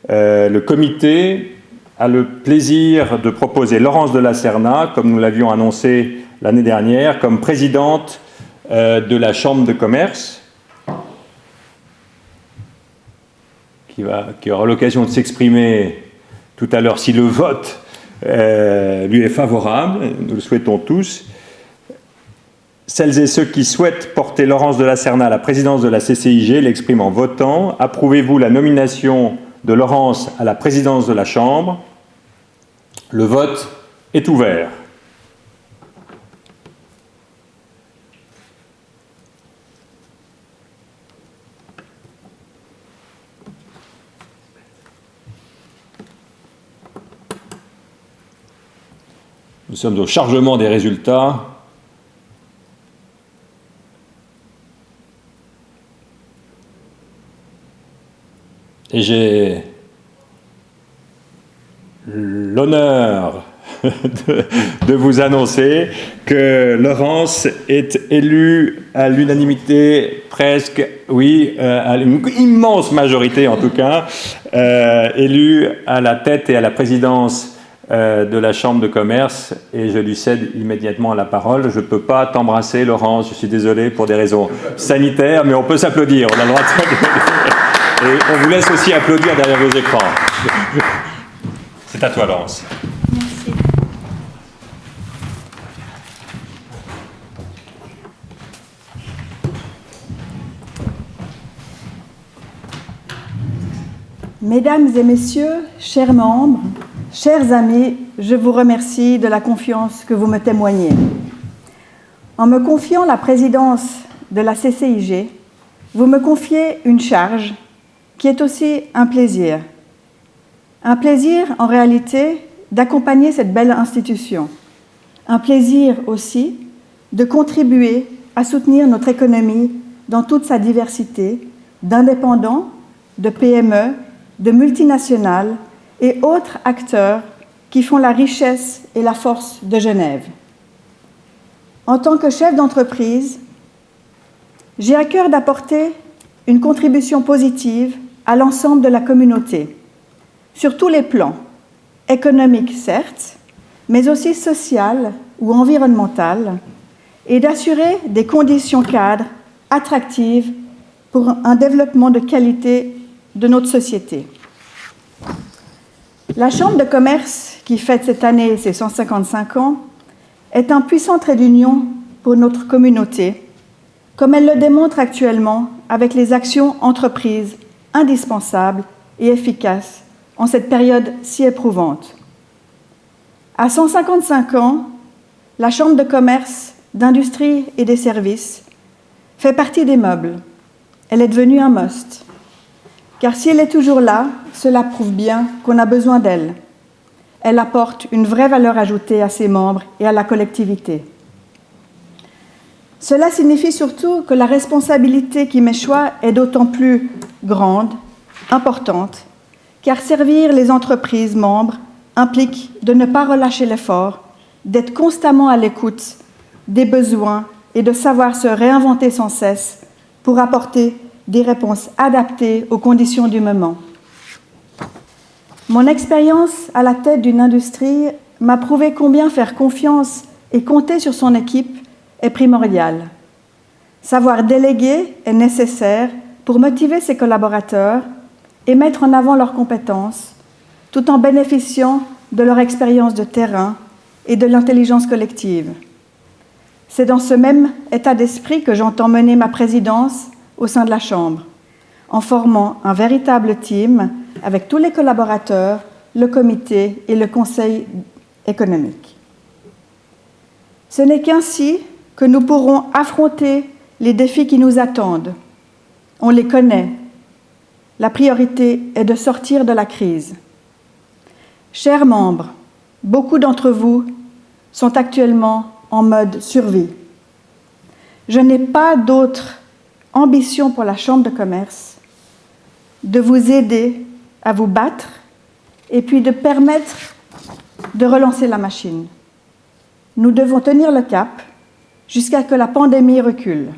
le comité a le plaisir de proposer Laurence de la Serna, comme nous l'avions annoncé l'année dernière, comme présidente de la Chambre de commerce, qui aura l'occasion de s'exprimer tout à l'heure si le vote lui est favorable, nous le souhaitons tous. Celles et ceux qui souhaitent porter Laurence de la Serna à la présidence de la CCIG l'expriment en votant. Approuvez-vous la nomination de Laurence à la présidence de la Chambre? Le vote est ouvert. Nous sommes au chargement des résultats. Et j'ai l'honneur de vous annoncer que Laurence est élue à l'unanimité presque, oui, à une immense majorité en tout cas, élue à la tête et à la présidence de la Chambre de commerce, et je lui cède immédiatement la parole. Je ne peux pas t'embrasser, Laurence, je suis désolé pour des raisons sanitaires, mais on peut s'applaudir, on a le droit de s'applaudir. Et on vous laisse aussi applaudir derrière vos écrans. C'est à toi, Laurence. Merci. Mesdames et messieurs, chers membres, chers amis, je vous remercie de la confiance que vous me témoignez. En me confiant la présidence de la CCIG, vous me confiez une charge qui est aussi un plaisir. Un plaisir, en réalité, d'accompagner cette belle institution. Un plaisir aussi de contribuer à soutenir notre économie dans toute sa diversité, d'indépendants, de PME, de multinationales et autres acteurs qui font la richesse et la force de Genève. En tant que chef d'entreprise, j'ai à cœur d'apporter une contribution positive à l'ensemble de la communauté, sur tous les plans, économiques certes, mais aussi social ou environnemental, et d'assurer des conditions cadres attractives pour un développement de qualité de notre société. La Chambre de commerce, qui fête cette année ses 155 ans, est un puissant trait d'union pour notre communauté, comme elle le démontre actuellement avec les actions entreprises indispensables et efficaces en cette période si éprouvante. À 155 ans, la Chambre de commerce, d'industrie et des services fait partie des meubles. Elle est devenue un must. Car si elle est toujours là, cela prouve bien qu'on a besoin d'elle. Elle apporte une vraie valeur ajoutée à ses membres et à la collectivité. Cela signifie surtout que la responsabilité qui m'échoit est d'autant plus grande, importante, car servir les entreprises membres implique de ne pas relâcher l'effort, d'être constamment à l'écoute des besoins et de savoir se réinventer sans cesse pour apporter des réponses adaptées aux conditions du moment. Mon expérience à la tête d'une industrie m'a prouvé combien faire confiance et compter sur son équipe est primordial. Savoir déléguer est nécessaire pour motiver ses collaborateurs et mettre en avant leurs compétences, tout en bénéficiant de leur expérience de terrain et de l'intelligence collective. C'est dans ce même état d'esprit que j'entends mener ma présidence au sein de la Chambre, en formant un véritable team avec tous les collaborateurs, le comité et le conseil économique. Ce n'est qu'ainsi que nous pourrons affronter les défis qui nous attendent. On les connaît. La priorité est de sortir de la crise. Chers membres, beaucoup d'entre vous sont actuellement en mode survie. Je n'ai pas d'autre ambition pour la Chambre de commerce de vous aider à vous battre et puis de permettre de relancer la machine. Nous devons tenir le cap jusqu'à ce que la pandémie recule.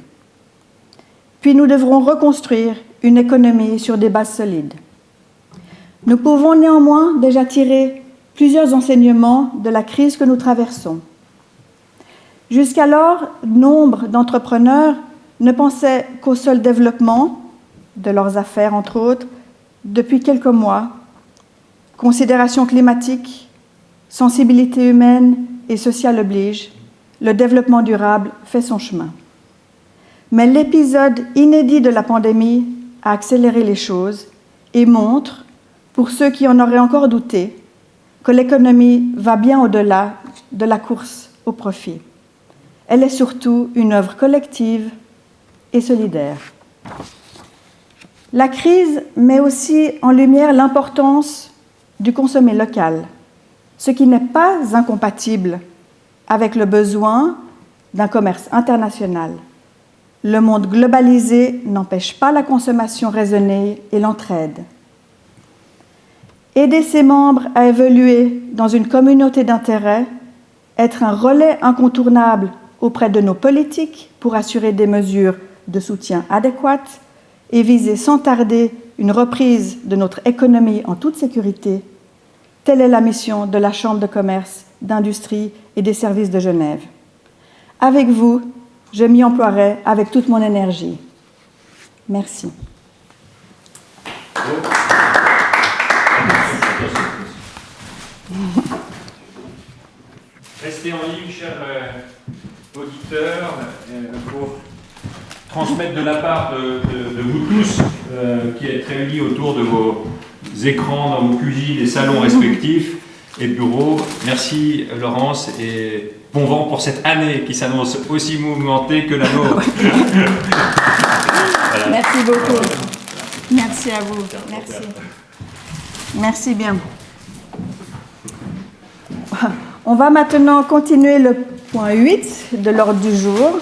Puis nous devrons reconstruire une économie sur des bases solides. Nous pouvons néanmoins déjà tirer plusieurs enseignements de la crise que nous traversons. Jusqu'alors, nombre d'entrepreneurs ne pensaient qu'au seul développement de leurs affaires, entre autres. Depuis quelques mois, considérations climatiques, sensibilité humaine et sociale obligent, le développement durable fait son chemin. Mais l'épisode inédit de la pandémie a accéléré les choses et montre, pour ceux qui en auraient encore douté, que l'économie va bien au-delà de la course au profit. Elle est surtout une œuvre collective et solidaire. La crise met aussi en lumière l'importance du consommer local, ce qui n'est pas incompatible avec le besoin d'un commerce international. Le monde globalisé n'empêche pas la consommation raisonnée et l'entraide. Aider ses membres à évoluer dans une communauté d'intérêt, être un relais incontournable auprès de nos politiques pour assurer des mesures de soutien adéquates et viser sans tarder une reprise de notre économie en toute sécurité, telle est la mission de la Chambre de commerce, d'industrie et des services de Genève. Avec vous, je m'y emploierai avec toute mon énergie. Merci. Restez en ligne, chers auditeurs, pour transmettre de la part de vous tous qui êtes réunis autour de vos écrans, dans vos cuisines et salons respectifs et bureaux. Merci Laurence et bon vent pour cette année qui s'annonce aussi mouvementée que la nôtre. Voilà. Merci beaucoup. Merci à vous. Merci. Merci bien. On va maintenant continuer le point 8 de l'ordre du jour.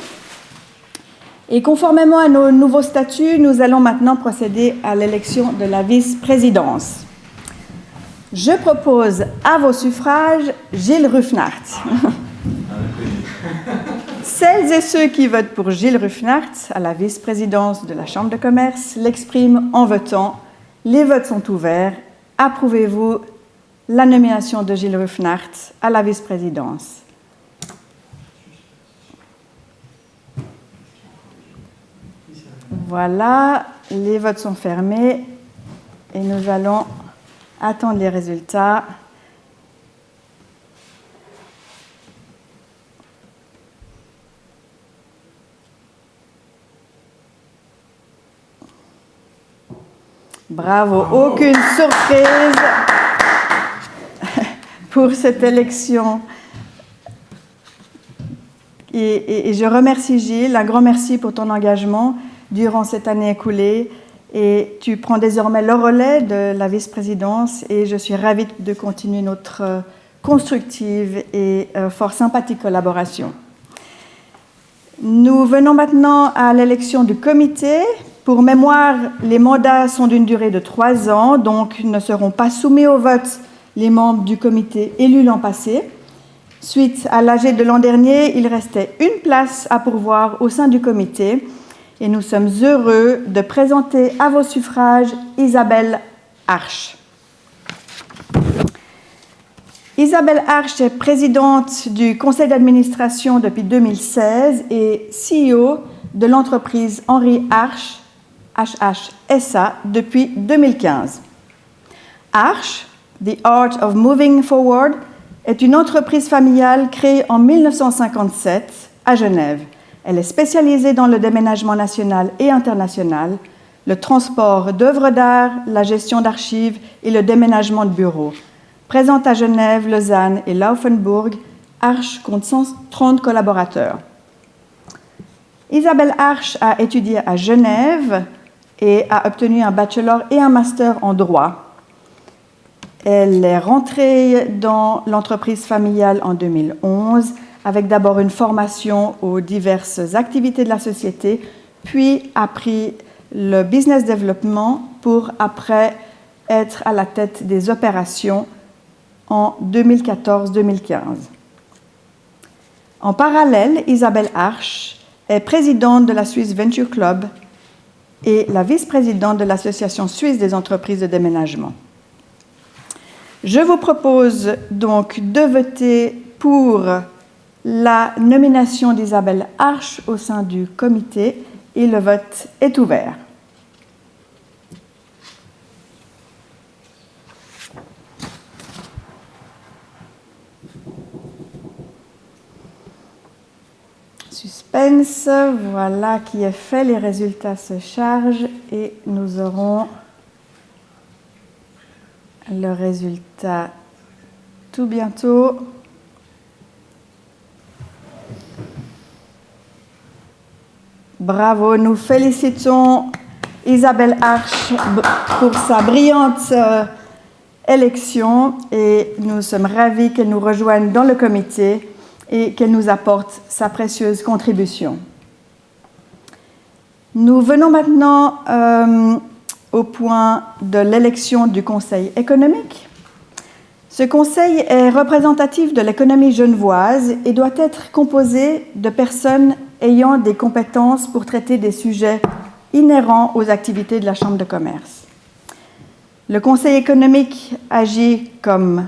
Et conformément à nos nouveaux statuts, nous allons maintenant procéder à l'élection de la vice-présidence. Je propose à vos suffrages Gilles Ruffnart. Celles et ceux qui votent pour Gilles Ruffnart à la vice-présidence de la Chambre de commerce l'expriment en votant. Les votes sont ouverts. Approuvez-vous la nomination de Gilles Ruffnart à la vice-présidence? Voilà, les votes sont fermés et nous allons attendre les résultats. Bravo, aucune surprise pour cette élection. Et je remercie Gilles, un grand merci pour ton engagement durant cette année écoulée. Et tu prends désormais le relais de la vice-présidence et je suis ravie de continuer notre constructive et fort sympathique collaboration. Nous venons maintenant à l'élection du comité. Pour mémoire, les mandats sont d'une durée de 3 ans, donc ne seront pas soumis au vote les membres du comité élus l'an passé. Suite à l'AG de l'an dernier, il restait une place à pourvoir au sein du comité et nous sommes heureux de présenter à vos suffrages Isabelle Arche. Isabelle Arche est présidente du conseil d'administration depuis 2016 et CEO de l'entreprise Henri Arche, HH SA, depuis 2015. Arche, The Art of Moving Forward, est une entreprise familiale créée en 1957 à Genève. Elle est spécialisée dans le déménagement national et international. le transport d'œuvres d'art, la gestion d'archives et le déménagement de bureaux. Présente à Genève, Lausanne et Laufenburg, Arche compte 130 collaborateurs. Isabelle Arche a étudié à Genève et a obtenu un bachelor et un master en droit. Elle est rentrée dans l'entreprise familiale en 2011, avec d'abord une formation aux diverses activités de la société, puis a pris le business development pour après être à la tête des opérations en 2014-2015. En parallèle, Isabelle Arche est présidente de la Swiss Venture Club et la vice-présidente de l'Association suisse des entreprises de déménagement. Je vous propose donc de voter pour la nomination d'Isabelle Arche au sein du comité et le vote est ouvert. Suspense, voilà qui est fait, les résultats se chargent et nous aurons le résultat tout bientôt. Bravo, nous félicitons Isabelle Arche pour sa brillante élection et nous sommes ravis qu'elle nous rejoigne dans le comité et qu'elle nous apporte sa précieuse contribution. Nous venons maintenant au point de l'élection du Conseil économique. Ce conseil est représentatif de l'économie genevoise et doit être composé de personnes ayant des compétences pour traiter des sujets inhérents aux activités de la Chambre de commerce. Le Conseil économique agit comme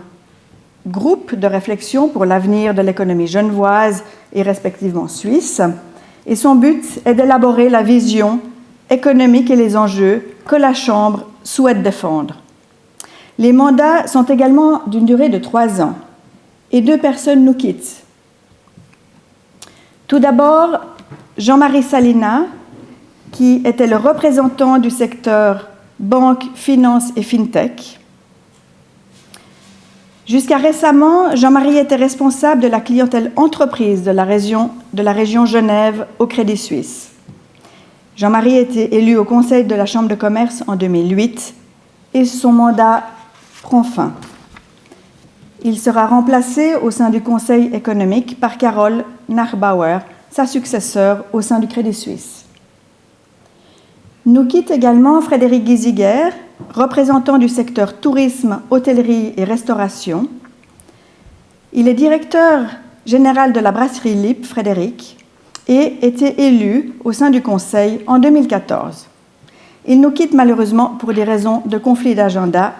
groupe de réflexion pour l'avenir de l'économie genevoise et respectivement suisse, et son but est d'élaborer la vision économique et les enjeux que la Chambre souhaite défendre. Les mandats sont également d'une durée de 3 ans et 2 personnes nous quittent. Tout d'abord, Jean-Marie Salina, qui était le représentant du secteur banque, finance et fintech. Jusqu'à récemment, Jean-Marie était responsable de la clientèle entreprise de la région Genève au Crédit Suisse. Jean-Marie a été élu au Conseil de la Chambre de commerce en 2008 et son mandat prend fin. Il sera remplacé au sein du Conseil économique par Carole Nachbauer, sa successeur au sein du Crédit Suisse. Nous quitte également Frédéric Giesiger, représentant du secteur tourisme, hôtellerie et restauration. Il est directeur général de la brasserie Lippe, Frédéric, et était élu au sein du Conseil en 2014. Il nous quitte malheureusement pour des raisons de conflit d'agenda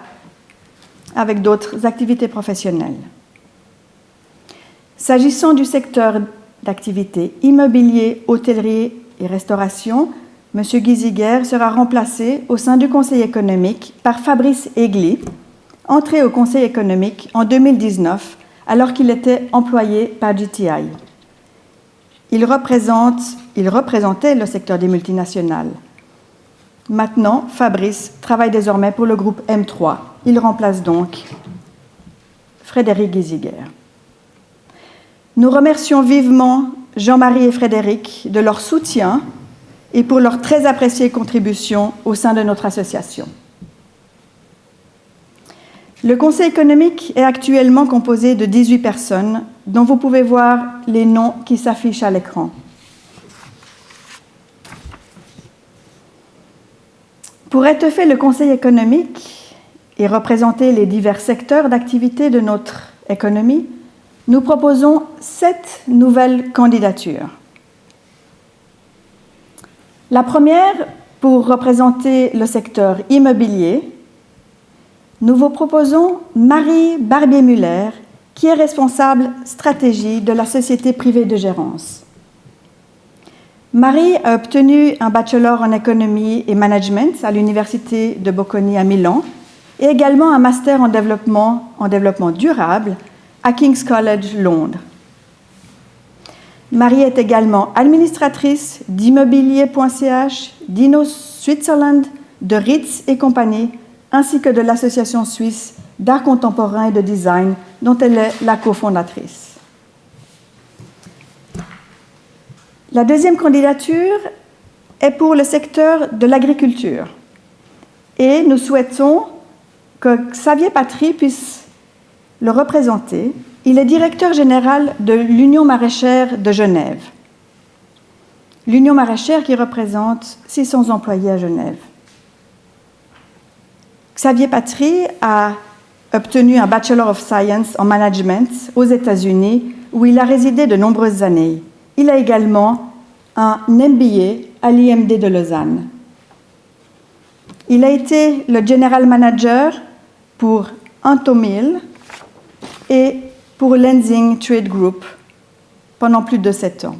avec d'autres activités professionnelles. S'agissant du secteur d'activité immobilier, hôtellerie et restauration, M. Giesiger sera remplacé au sein du Conseil économique par Fabrice Egli, entré au Conseil économique en 2019 alors qu'il était employé par GTI. Il représentait le secteur des multinationales. Maintenant, Fabrice travaille désormais pour le groupe M3. Il remplace donc Frédéric Giesiger. Nous remercions vivement Jean-Marie et Frédéric de leur soutien et pour leur très appréciée contribution au sein de notre association. Le Conseil économique est actuellement composé de 18 personnes, dont vous pouvez voir les noms qui s'affichent à l'écran. Pour étoffer le Conseil économique et représenter les divers secteurs d'activité de notre économie, nous proposons 7 nouvelles candidatures. La première, pour représenter le secteur immobilier, nous vous proposons Marie Barbier-Muller, qui est responsable stratégie de la société privée de gérance. Marie a obtenu un bachelor en économie et management à l'université de Bocconi à Milan et également un master en développement durable à King's College Londres. Marie est également administratrice d'immobilier.ch, d'Inno Switzerland, de Ritz et compagnie, ainsi que de l'Association suisse d'art contemporain et de design, dont elle est la cofondatrice. La deuxième candidature est pour le secteur de l'agriculture. Et nous souhaitons que Xavier Patry puisse le représenter. Il est directeur général de l'Union maraîchère de Genève. L'Union maraîchère qui représente 600 employés à Genève. Xavier Patry a obtenu un Bachelor of Science en Management aux États-Unis, où il a résidé de nombreuses années. Il a également un MBA à l'IMD de Lausanne. Il a été le General Manager pour Antomil et pour Lenzing Trade Group pendant plus de 7 ans.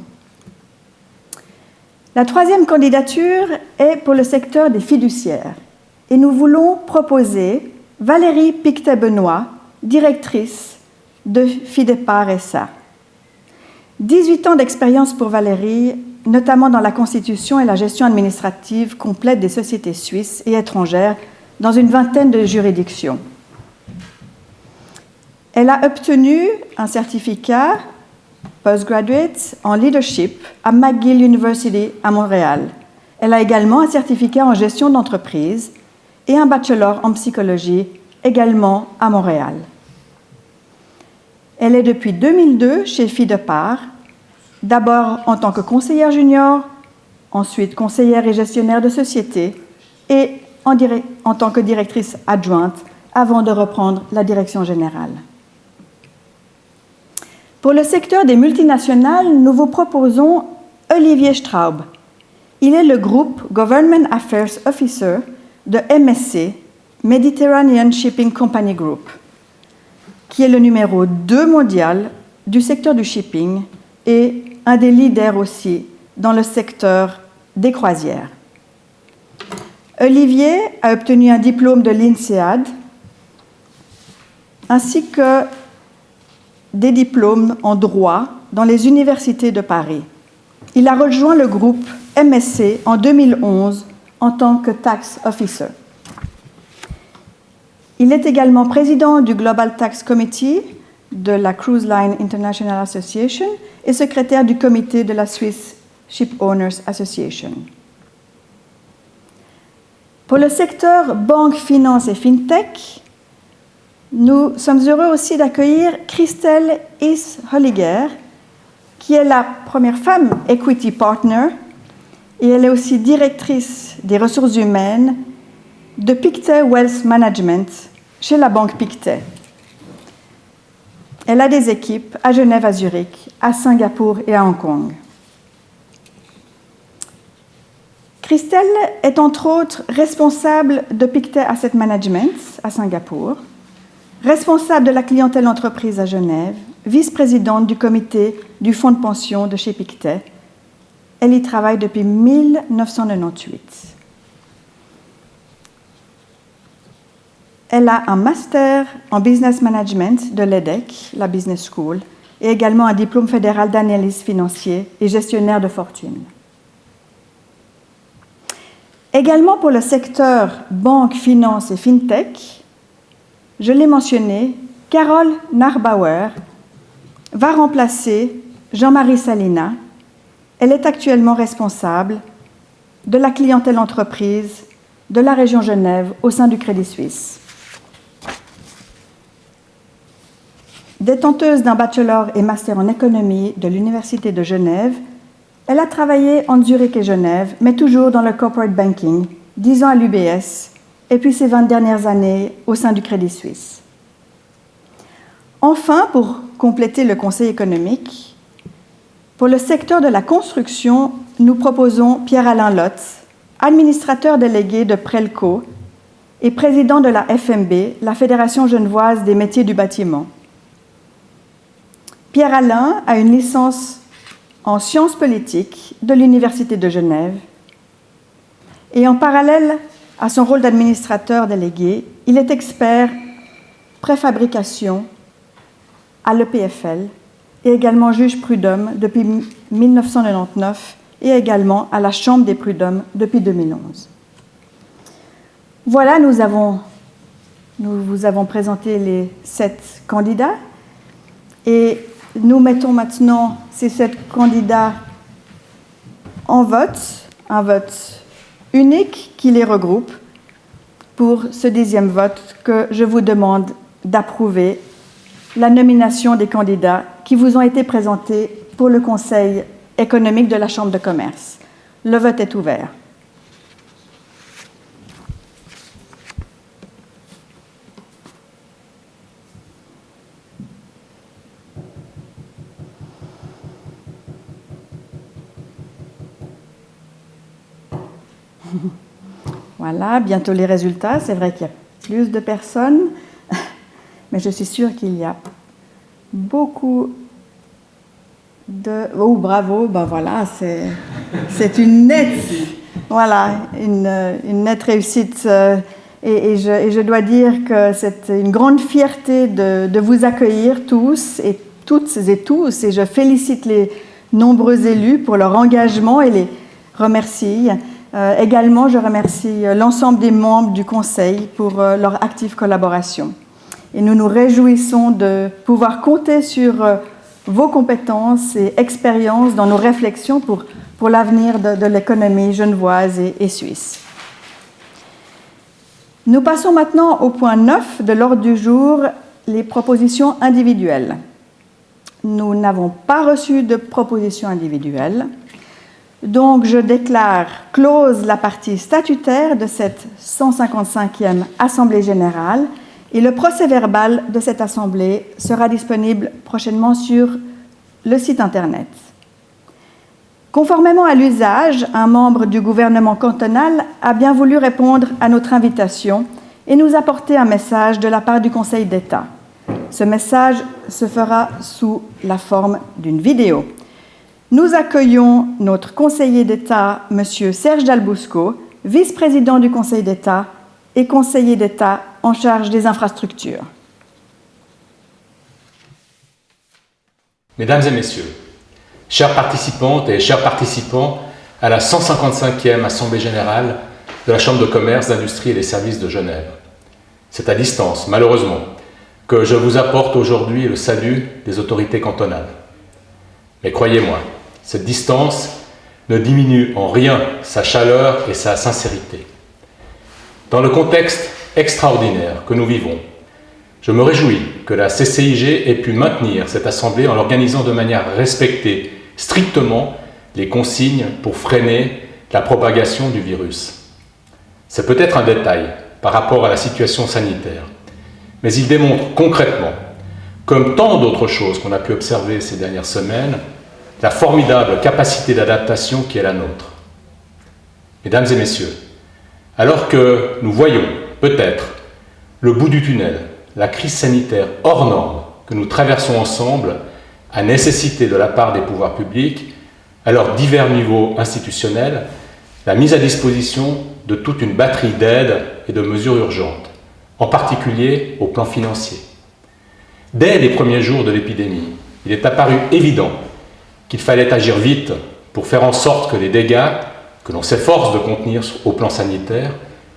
La troisième candidature est pour le secteur des fiduciaires. Et nous voulons proposer Valérie Pictet-Benoît, directrice de Fidépar SA. 18 ans d'expérience pour Valérie, notamment dans la constitution et la gestion administrative complète des sociétés suisses et étrangères dans une vingtaine de juridictions. Elle a obtenu un certificat postgraduate en leadership à McGill University à Montréal. Elle a également un certificat en gestion d'entreprise et un bachelor en psychologie, également à Montréal. Elle est depuis 2002 chez Fidépar, d'abord en tant que conseillère junior, ensuite conseillère et gestionnaire de société, et en tant que directrice adjointe, avant de reprendre la direction générale. Pour le secteur des multinationales, nous vous proposons Olivier Straub. Il est le groupe Government Affairs Officer de MSC, Mediterranean Shipping Company Group, qui est le numéro 2 mondial du secteur du shipping et un des leaders aussi dans le secteur des croisières. Olivier a obtenu un diplôme de l'INSEAD ainsi que des diplômes en droit dans les universités de Paris. Il a rejoint le groupe MSC en 2011 en tant que Tax Officer. Il est également président du Global Tax Committee de la Cruise Line International Association et secrétaire du comité de la Swiss Ship Owners Association. Pour le secteur banque, finance et fintech, nous sommes heureux aussi d'accueillir Christelle Is-Holliger, qui est la première femme Equity Partner, et elle est aussi directrice des ressources humaines de Pictet Wealth Management chez la banque Pictet. Elle a des équipes à Genève, à Zurich, à Singapour et à Hong Kong. Christelle est entre autres responsable de Pictet Asset Management à Singapour, responsable de la clientèle entreprise à Genève, vice-présidente du comité du fonds de pension de chez Pictet. Elle y travaille depuis 1998. Elle a un master en business management de l'EDEC, la Business School, et également un diplôme fédéral d'analyse financier et gestionnaire de fortune. Également pour le secteur banque, finance et fintech, je l'ai mentionné, Carole Narbauer va remplacer Jean-Marie Salina. Elle est actuellement responsable de la clientèle entreprise de la région Genève au sein du Crédit Suisse. Détenteuse d'un bachelor et master en économie de l'Université de Genève, elle a travaillé en Zurich et Genève, mais toujours dans le corporate banking, 10 ans à l'UBS, et puis ces 20 dernières années au sein du Crédit Suisse. Enfin, pour compléter le conseil économique, pour le secteur de la construction, nous proposons Pierre-Alain Lotz, administrateur délégué de Prelco et président de la FMB, la Fédération genevoise des métiers du bâtiment. Pierre-Alain a une licence en sciences politiques de l'Université de Genève et en parallèle à son rôle d'administrateur délégué, il est expert préfabrication à l'EPFL et également juge prud'homme depuis 1999 et également à la Chambre des prud'hommes depuis 2011. Voilà, nous vous avons présenté les 7 candidats et nous mettons maintenant ces 7 candidats en vote, un vote unique qui les regroupe pour ce 10e vote que je vous demande d'approuver la nomination des candidats qui vous ont été présentés pour le Conseil économique de la Chambre de commerce. Le vote est ouvert. Voilà, bientôt les résultats. C'est vrai qu'il y a plus de personnes, mais je suis sûre qu'il y a beaucoup de... Oh, bravo, ben voilà, c'est une nette, voilà, une nette réussite. Et je dois dire que c'est une grande fierté de vous accueillir tous et toutes et tous, et je félicite les nombreux élus pour leur engagement et les remercie. Également, je remercie l'ensemble des membres du Conseil pour leur active collaboration. Et nous nous réjouissons de pouvoir compter sur vos compétences et expériences dans nos réflexions pour l'avenir de l'économie genevoise et suisse. Nous passons maintenant au point 9 de l'ordre du jour, les propositions individuelles. Nous n'avons pas reçu de propositions individuelles. Donc, je déclare close la partie statutaire de cette 155e Assemblée générale et le procès-verbal de cette Assemblée sera disponible prochainement sur le site Internet. Conformément à l'usage, un membre du gouvernement cantonal a bien voulu répondre à notre invitation et nous apporter un message de la part du Conseil d'État. Ce message se fera sous la forme d'une vidéo. Nous accueillons notre conseiller d'État, M. Serge Dalbousco, vice-président du Conseil d'État et conseiller d'État en charge des infrastructures. Mesdames et messieurs, chères participantes et chers participants à la 155e Assemblée générale de la Chambre de commerce, d'industrie et des services de Genève. C'est à distance, malheureusement, que je vous apporte aujourd'hui le salut des autorités cantonales. Mais croyez-moi, cette distance ne diminue en rien sa chaleur et sa sincérité. Dans le contexte extraordinaire que nous vivons, je me réjouis que la CCIG ait pu maintenir cette assemblée en l'organisant de manière à respecter strictement les consignes pour freiner la propagation du virus. C'est peut-être un détail par rapport à la situation sanitaire, mais il démontre concrètement, comme tant d'autres choses qu'on a pu observer ces dernières semaines, la formidable capacité d'adaptation qui est la nôtre. Mesdames et messieurs, alors que nous voyons peut-être le bout du tunnel, la crise sanitaire hors norme que nous traversons ensemble a nécessité de la part des pouvoirs publics, à leurs divers niveaux institutionnels, la mise à disposition de toute une batterie d'aides et de mesures urgentes, en particulier au plan financier. Dès les premiers jours de l'épidémie, il est apparu évident qu'il fallait agir vite pour faire en sorte que les dégâts que l'on s'efforce de contenir au plan sanitaire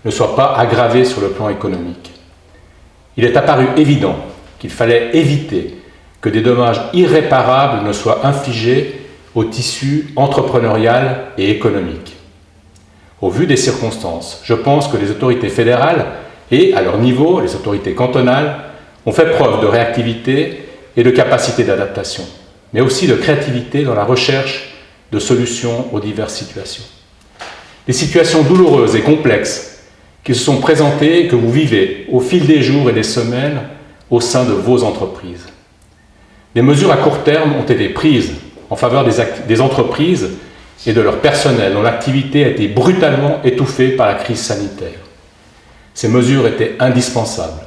ne soient pas aggravés sur le plan économique. Il est apparu évident qu'il fallait éviter que des dommages irréparables ne soient infligés au tissu entrepreneurial et économique. Au vu des circonstances, je pense que les autorités fédérales et, à leur niveau, les autorités cantonales ont fait preuve de réactivité et de capacité d'adaptation, mais aussi de créativité dans la recherche de solutions aux diverses situations. Les situations douloureuses et complexes qui se sont présentées et que vous vivez au fil des jours et des semaines au sein de vos entreprises. Des mesures à court terme ont été prises en faveur des entreprises et de leur personnel dont l'activité a été brutalement étouffée par la crise sanitaire. Ces mesures étaient indispensables.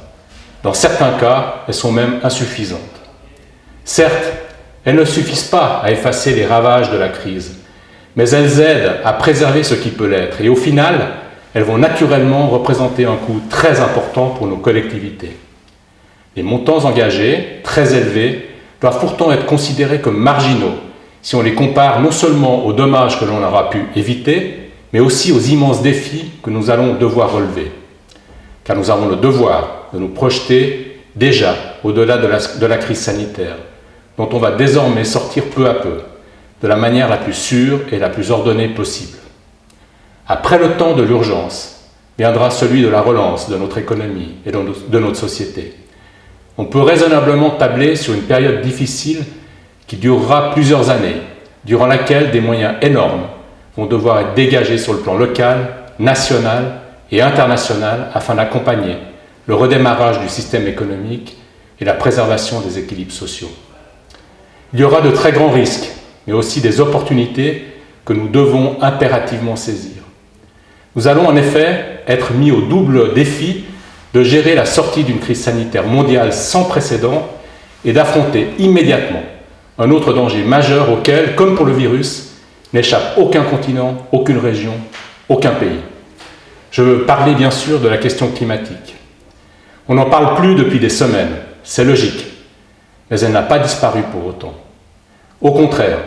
Dans certains cas, elles sont même insuffisantes. Certes, elles ne suffisent pas à effacer les ravages de la crise, mais elles aident à préserver ce qui peut l'être. Et au final, elles vont naturellement représenter un coût très important pour nos collectivités. Les montants engagés, très élevés, doivent pourtant être considérés comme marginaux si on les compare non seulement aux dommages que l'on aura pu éviter, mais aussi aux immenses défis que nous allons devoir relever. Car nous avons le devoir de nous projeter déjà au-delà de la crise sanitaire, dont on va désormais sortir peu à peu, de la manière la plus sûre et la plus ordonnée possible. Après le temps de l'urgence, viendra celui de la relance de notre économie et de notre société. On peut raisonnablement tabler sur une période difficile qui durera plusieurs années, durant laquelle des moyens énormes vont devoir être dégagés sur le plan local, national et international afin d'accompagner le redémarrage du système économique et la préservation des équilibres sociaux. Il y aura de très grands risques, mais aussi des opportunités que nous devons impérativement saisir. Nous allons en effet être mis au double défi de gérer la sortie d'une crise sanitaire mondiale sans précédent et d'affronter immédiatement un autre danger majeur auquel, comme pour le virus, n'échappe aucun continent, aucune région, aucun pays. Je veux parler bien sûr de la question climatique. On n'en parle plus depuis des semaines, c'est logique, mais elle n'a pas disparu pour autant. Au contraire,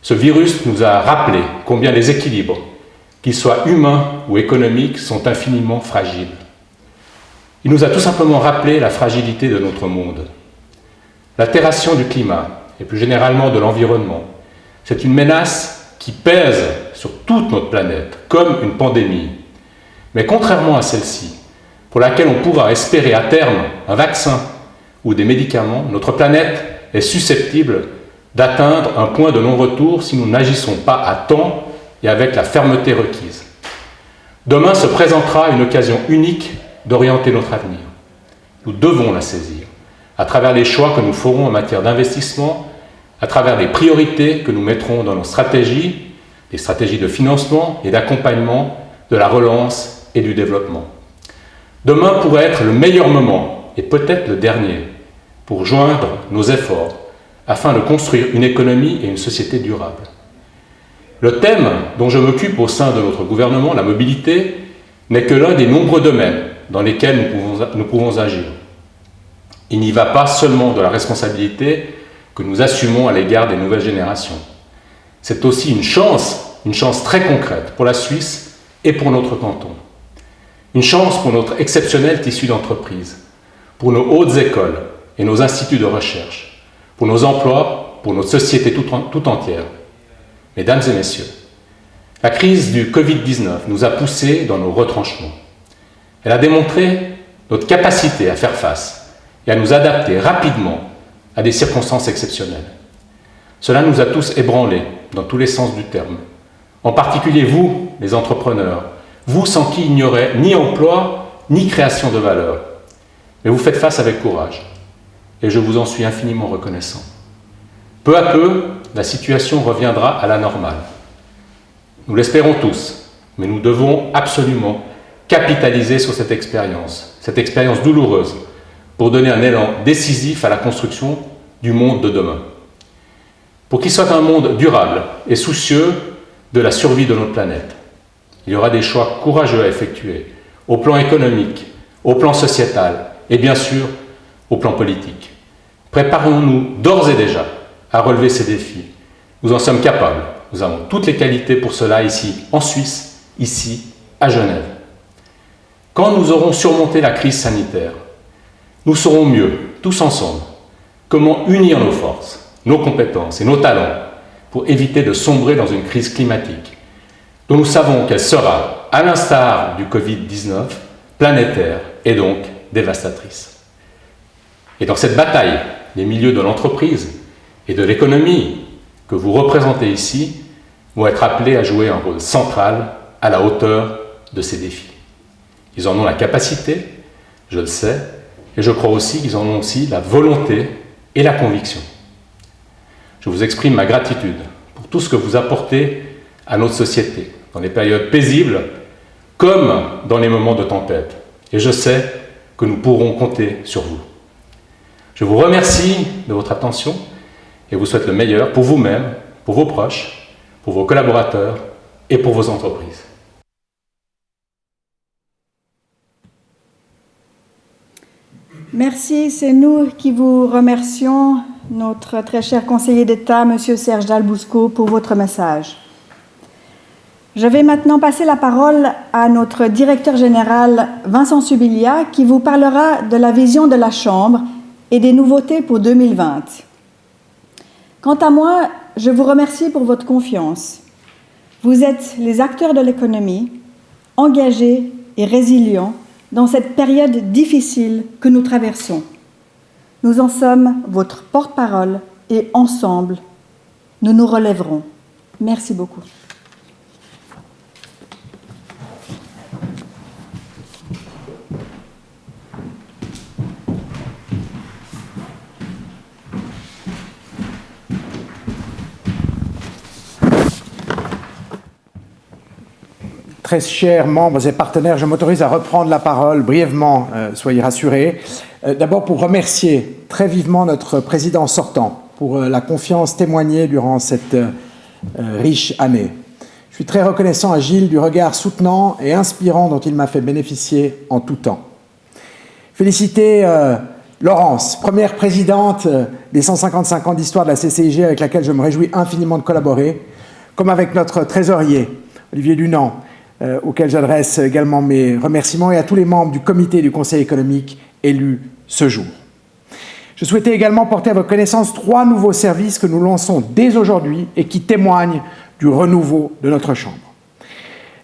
ce virus nous a rappelé combien les équilibres, qu'ils soient humains ou économiques, sont infiniment fragiles. Il nous a tout simplement rappelé la fragilité de notre monde. L'altération du climat, et plus généralement de l'environnement, c'est une menace qui pèse sur toute notre planète, comme une pandémie. Mais contrairement à celle-ci, pour laquelle on pourra espérer à terme un vaccin ou des médicaments, notre planète est susceptible d'atteindre un point de non-retour si nous n'agissons pas à temps et avec la fermeté requise. Demain se présentera une occasion unique d'orienter notre avenir. Nous devons la saisir, à travers les choix que nous ferons en matière d'investissement, à travers les priorités que nous mettrons dans nos stratégies, les stratégies de financement et d'accompagnement de la relance et du développement. Demain pourrait être le meilleur moment, et peut-être le dernier, pour joindre nos efforts afin de construire une économie et une société durables. Le thème dont je m'occupe au sein de notre gouvernement, la mobilité, n'est que l'un des nombreux domaines dans lesquels nous pouvons agir. Il n'y va pas seulement de la responsabilité que nous assumons à l'égard des nouvelles générations. C'est aussi une chance très concrète pour la Suisse et pour notre canton. Une chance pour notre exceptionnel tissu d'entreprise, pour nos hautes écoles et nos instituts de recherche, pour nos emplois, pour notre société tout entière. Mesdames et messieurs, la crise du Covid-19 nous a poussés dans nos retranchements. Elle a démontré notre capacité à faire face et à nous adapter rapidement à des circonstances exceptionnelles. Cela nous a tous ébranlés dans tous les sens du terme. En particulier vous, les entrepreneurs, vous sans qui il n'y aurait ni emploi, ni création de valeur. Mais vous faites face avec courage, et je vous en suis infiniment reconnaissant. Peu à peu, la situation reviendra à la normale. Nous l'espérons tous, mais nous devons absolument capitaliser sur cette expérience douloureuse, pour donner un élan décisif à la construction du monde de demain. Pour qu'il soit un monde durable et soucieux de la survie de notre planète, il y aura des choix courageux à effectuer, au plan économique, au plan sociétal et bien sûr au plan politique. Préparons-nous d'ores et déjà à relever ces défis. Nous en sommes capables. Nous avons toutes les qualités pour cela ici, en Suisse, ici, à Genève. Quand nous aurons surmonté la crise sanitaire, nous saurons mieux, tous ensemble, comment unir nos forces, nos compétences et nos talents pour éviter de sombrer dans une crise climatique, dont nous savons qu'elle sera, à l'instar du Covid-19, planétaire et donc dévastatrice. Et dans cette bataille, les milieux de l'entreprise et de l'économie que vous représentez ici vont être appelés à jouer un rôle central à la hauteur de ces défis. Ils en ont la capacité, je le sais, et je crois aussi qu'ils en ont aussi la volonté et la conviction. Je vous exprime ma gratitude pour tout ce que vous apportez à notre société, dans les périodes paisibles comme dans les moments de tempête. Et je sais que nous pourrons compter sur vous. Je vous remercie de votre attention et vous souhaite le meilleur pour vous-même, pour vos proches, pour vos collaborateurs et pour vos entreprises. Merci, c'est nous qui vous remercions, notre très cher conseiller d'État, M. Serge Dalbousco, pour votre message. Je vais maintenant passer la parole à notre directeur général, Vincent Subilia, qui vous parlera de la vision de la Chambre et des nouveautés pour 2020. Quant à moi, je vous remercie pour votre confiance. Vous êtes les acteurs de l'économie, engagés et résilients dans cette période difficile que nous traversons. Nous en sommes votre porte-parole et ensemble, nous nous relèverons. Merci beaucoup. Très chers membres et partenaires, je m'autorise à reprendre la parole brièvement, soyez rassurés. D'abord pour remercier très vivement notre président sortant pour la confiance témoignée durant cette riche année. Je suis très reconnaissant à Gilles du regard soutenant et inspirant dont il m'a fait bénéficier en tout temps. Féliciter Laurence, première présidente des 155 ans d'histoire de la CCIG avec laquelle je me réjouis infiniment de collaborer, comme avec notre trésorier, Olivier Dunant, auquel j'adresse également mes remerciements, et à tous les membres du comité du Conseil économique élus ce jour. Je souhaitais également porter à votre connaissance 3 nouveaux services que nous lançons dès aujourd'hui et qui témoignent du renouveau de notre Chambre.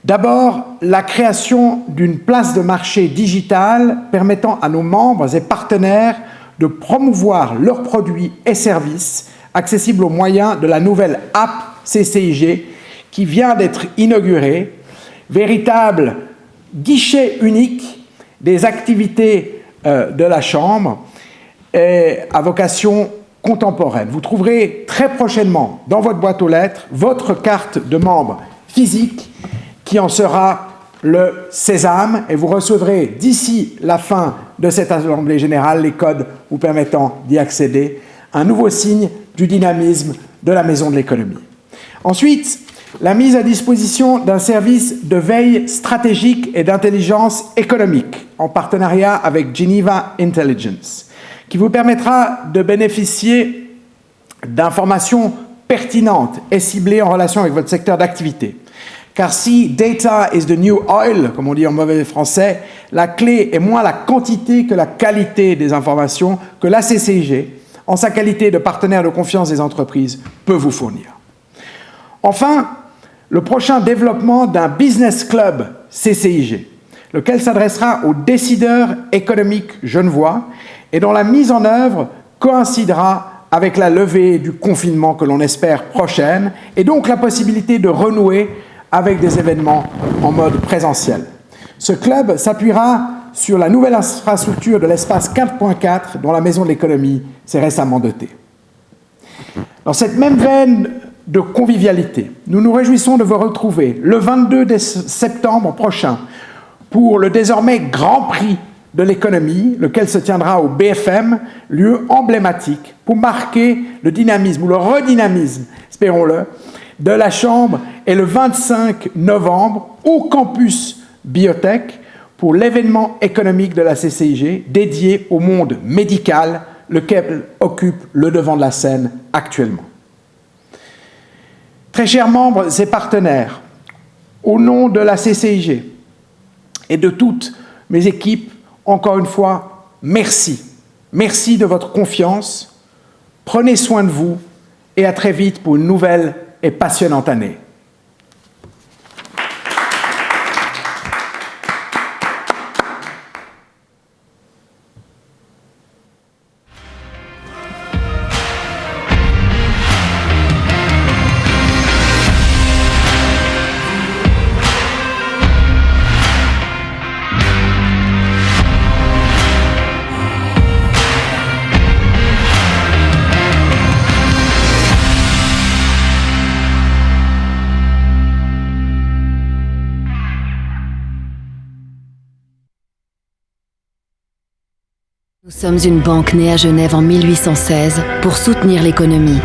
D'abord, la création d'une place de marché digitale permettant à nos membres et partenaires de promouvoir leurs produits et services accessibles au moyen de la nouvelle app CCIG qui vient d'être inaugurée, véritable guichet unique des activités de la Chambre et à vocation contemporaine. Vous trouverez très prochainement dans votre boîte aux lettres votre carte de membre physique qui en sera le sésame et vous recevrez d'ici la fin de cette Assemblée générale les codes vous permettant d'y accéder, un nouveau signe du dynamisme de la Maison de l'économie. Ensuite, la mise à disposition d'un service de veille stratégique et d'intelligence économique en partenariat avec Geneva Intelligence, qui vous permettra de bénéficier d'informations pertinentes et ciblées en relation avec votre secteur d'activité. Car si data is the new oil, comme on dit en mauvais français, la clé est moins la quantité que la qualité des informations que la CCIG, en sa qualité de partenaire de confiance des entreprises, peut vous fournir. Enfin, le prochain développement d'un business club CCIG, lequel s'adressera aux décideurs économiques genevois et dont la mise en œuvre coïncidera avec la levée du confinement que l'on espère prochaine et donc la possibilité de renouer avec des événements en mode présentiel. Ce club s'appuiera sur la nouvelle infrastructure de l'espace 4.4 dont la Maison de l'économie s'est récemment dotée. Dans cette même veine de convivialité, nous nous réjouissons de vous retrouver le 22 septembre prochain pour le désormais Grand Prix de l'économie, lequel se tiendra au BFM, lieu emblématique pour marquer le dynamisme ou le redynamisme, espérons-le, de la Chambre, et le 25 novembre au campus Biotech pour l'événement économique de la CCIG dédié au monde médical, lequel occupe le devant de la scène actuellement. Très chers membres et partenaires, au nom de la CCIG et de toutes mes équipes, encore une fois, merci. Merci de votre confiance. Prenez soin de vous et à très vite pour une nouvelle et passionnante année. Nous sommes une banque née à Genève en 1816 pour soutenir l'économie.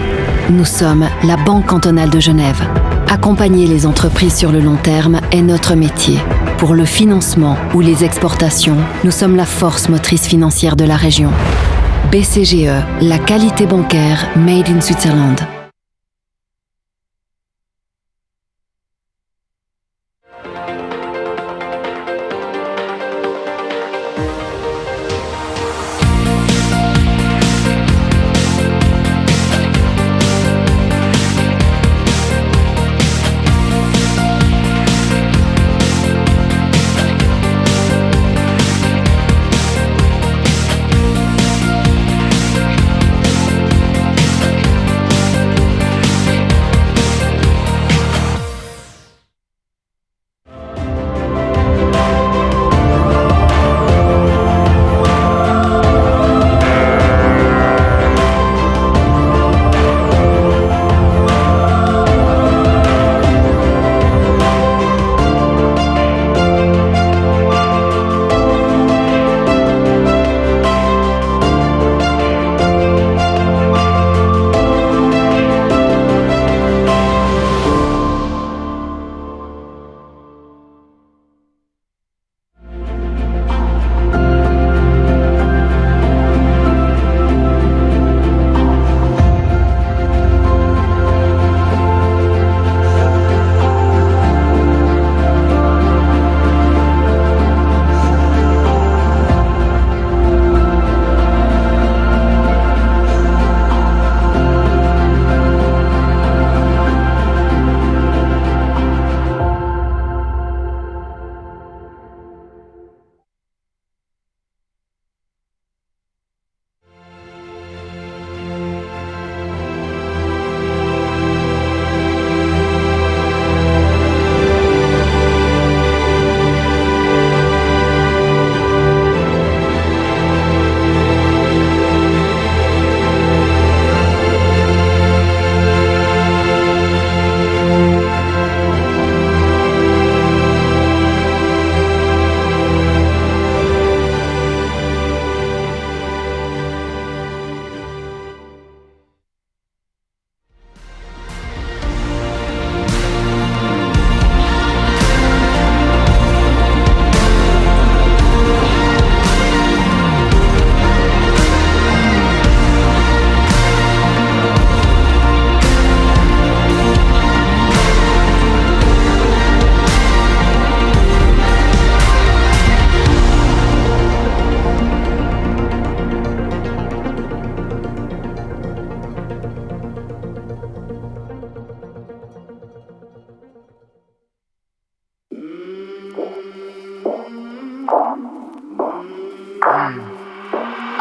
Nous sommes la Banque cantonale de Genève. Accompagner les entreprises sur le long terme est notre métier. Pour le financement ou les exportations, nous sommes la force motrice financière de la région. BCGE, la qualité bancaire made in Switzerland.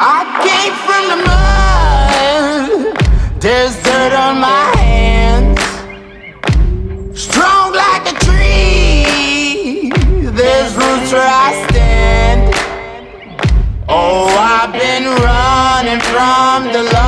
I came from the mud, there's dirt on my hands. Strong like a tree, there's roots where I stand. Oh, I've been running from the love